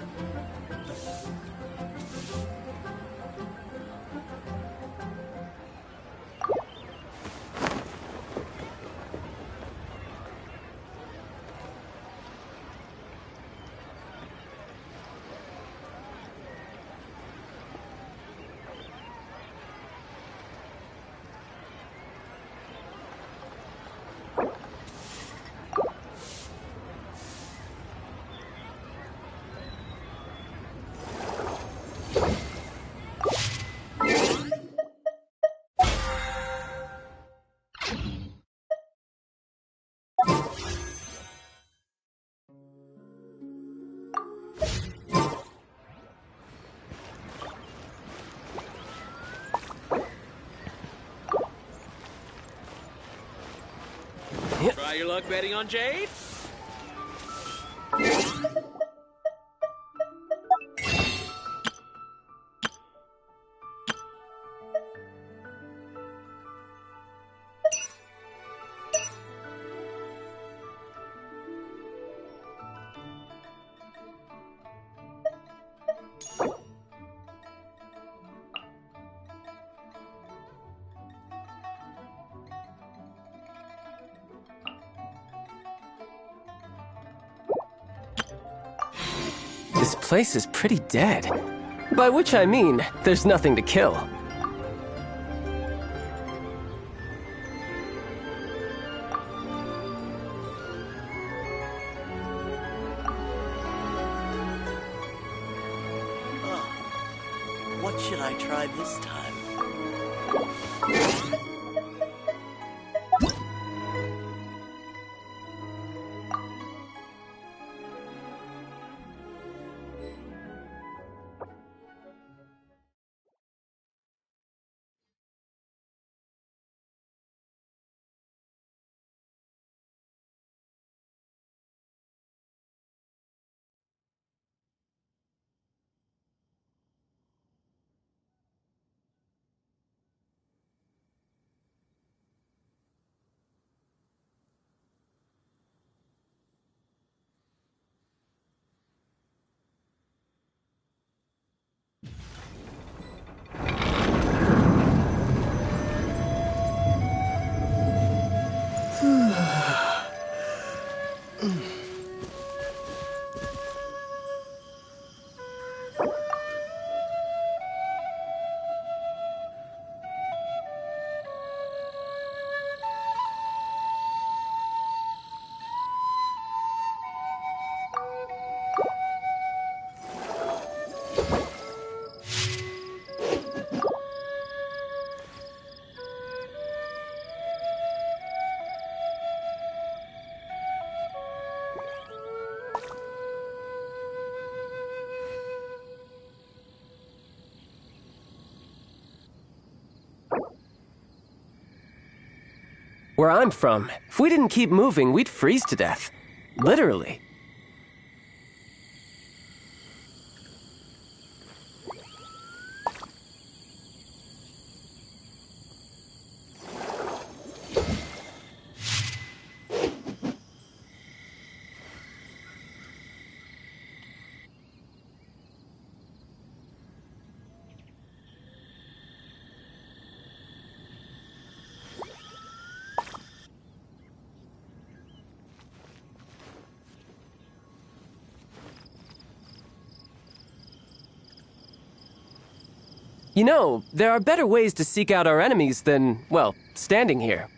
Try your luck betting on Jade? This place is pretty dead. By which I mean, there's nothing to kill. What should I try this time? Where I'm from, if we didn't keep moving, we'd freeze to death. Literally. You know, there are better ways to seek out our enemies than, well, standing here.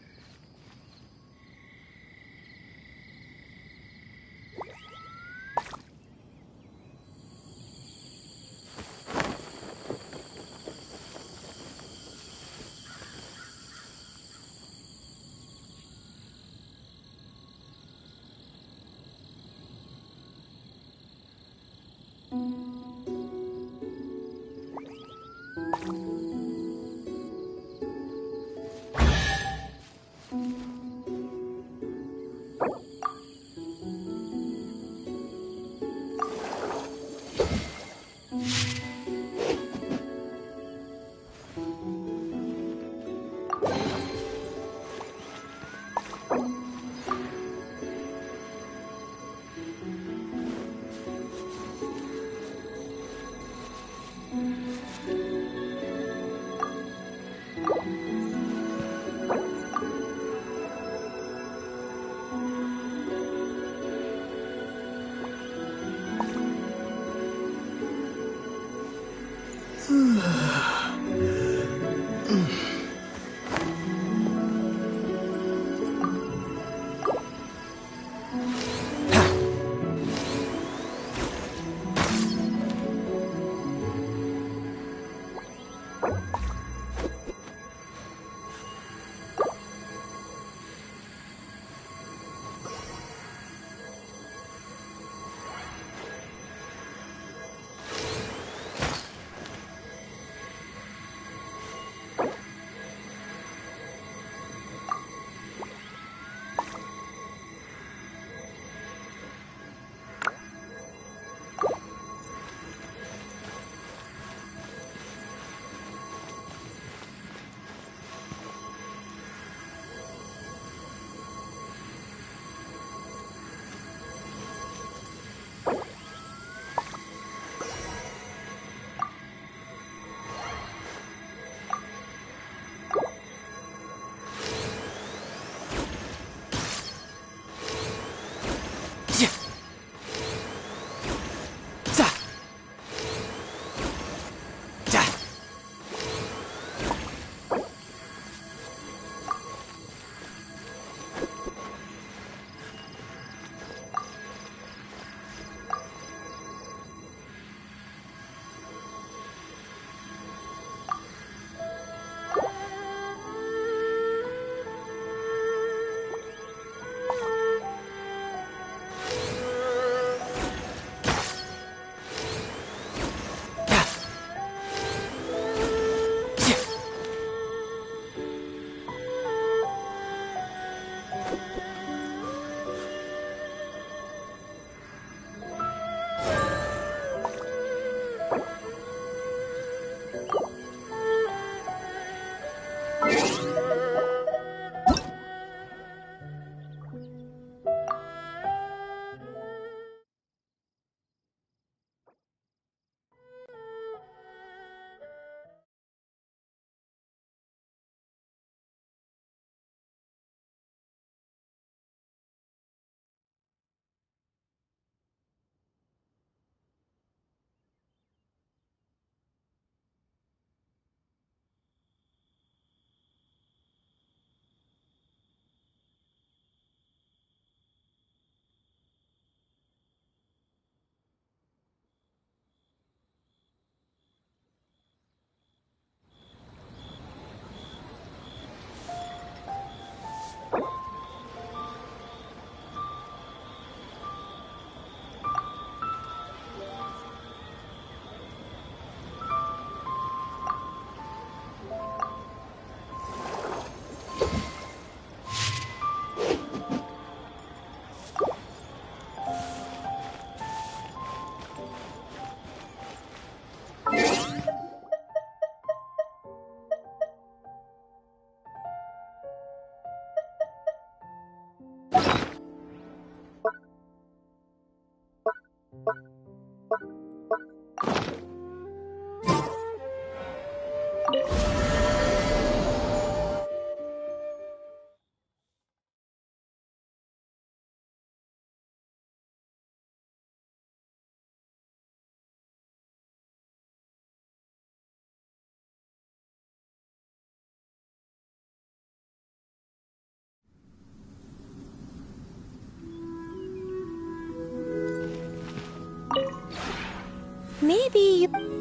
Maybe you...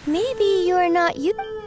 Maybe you're not you...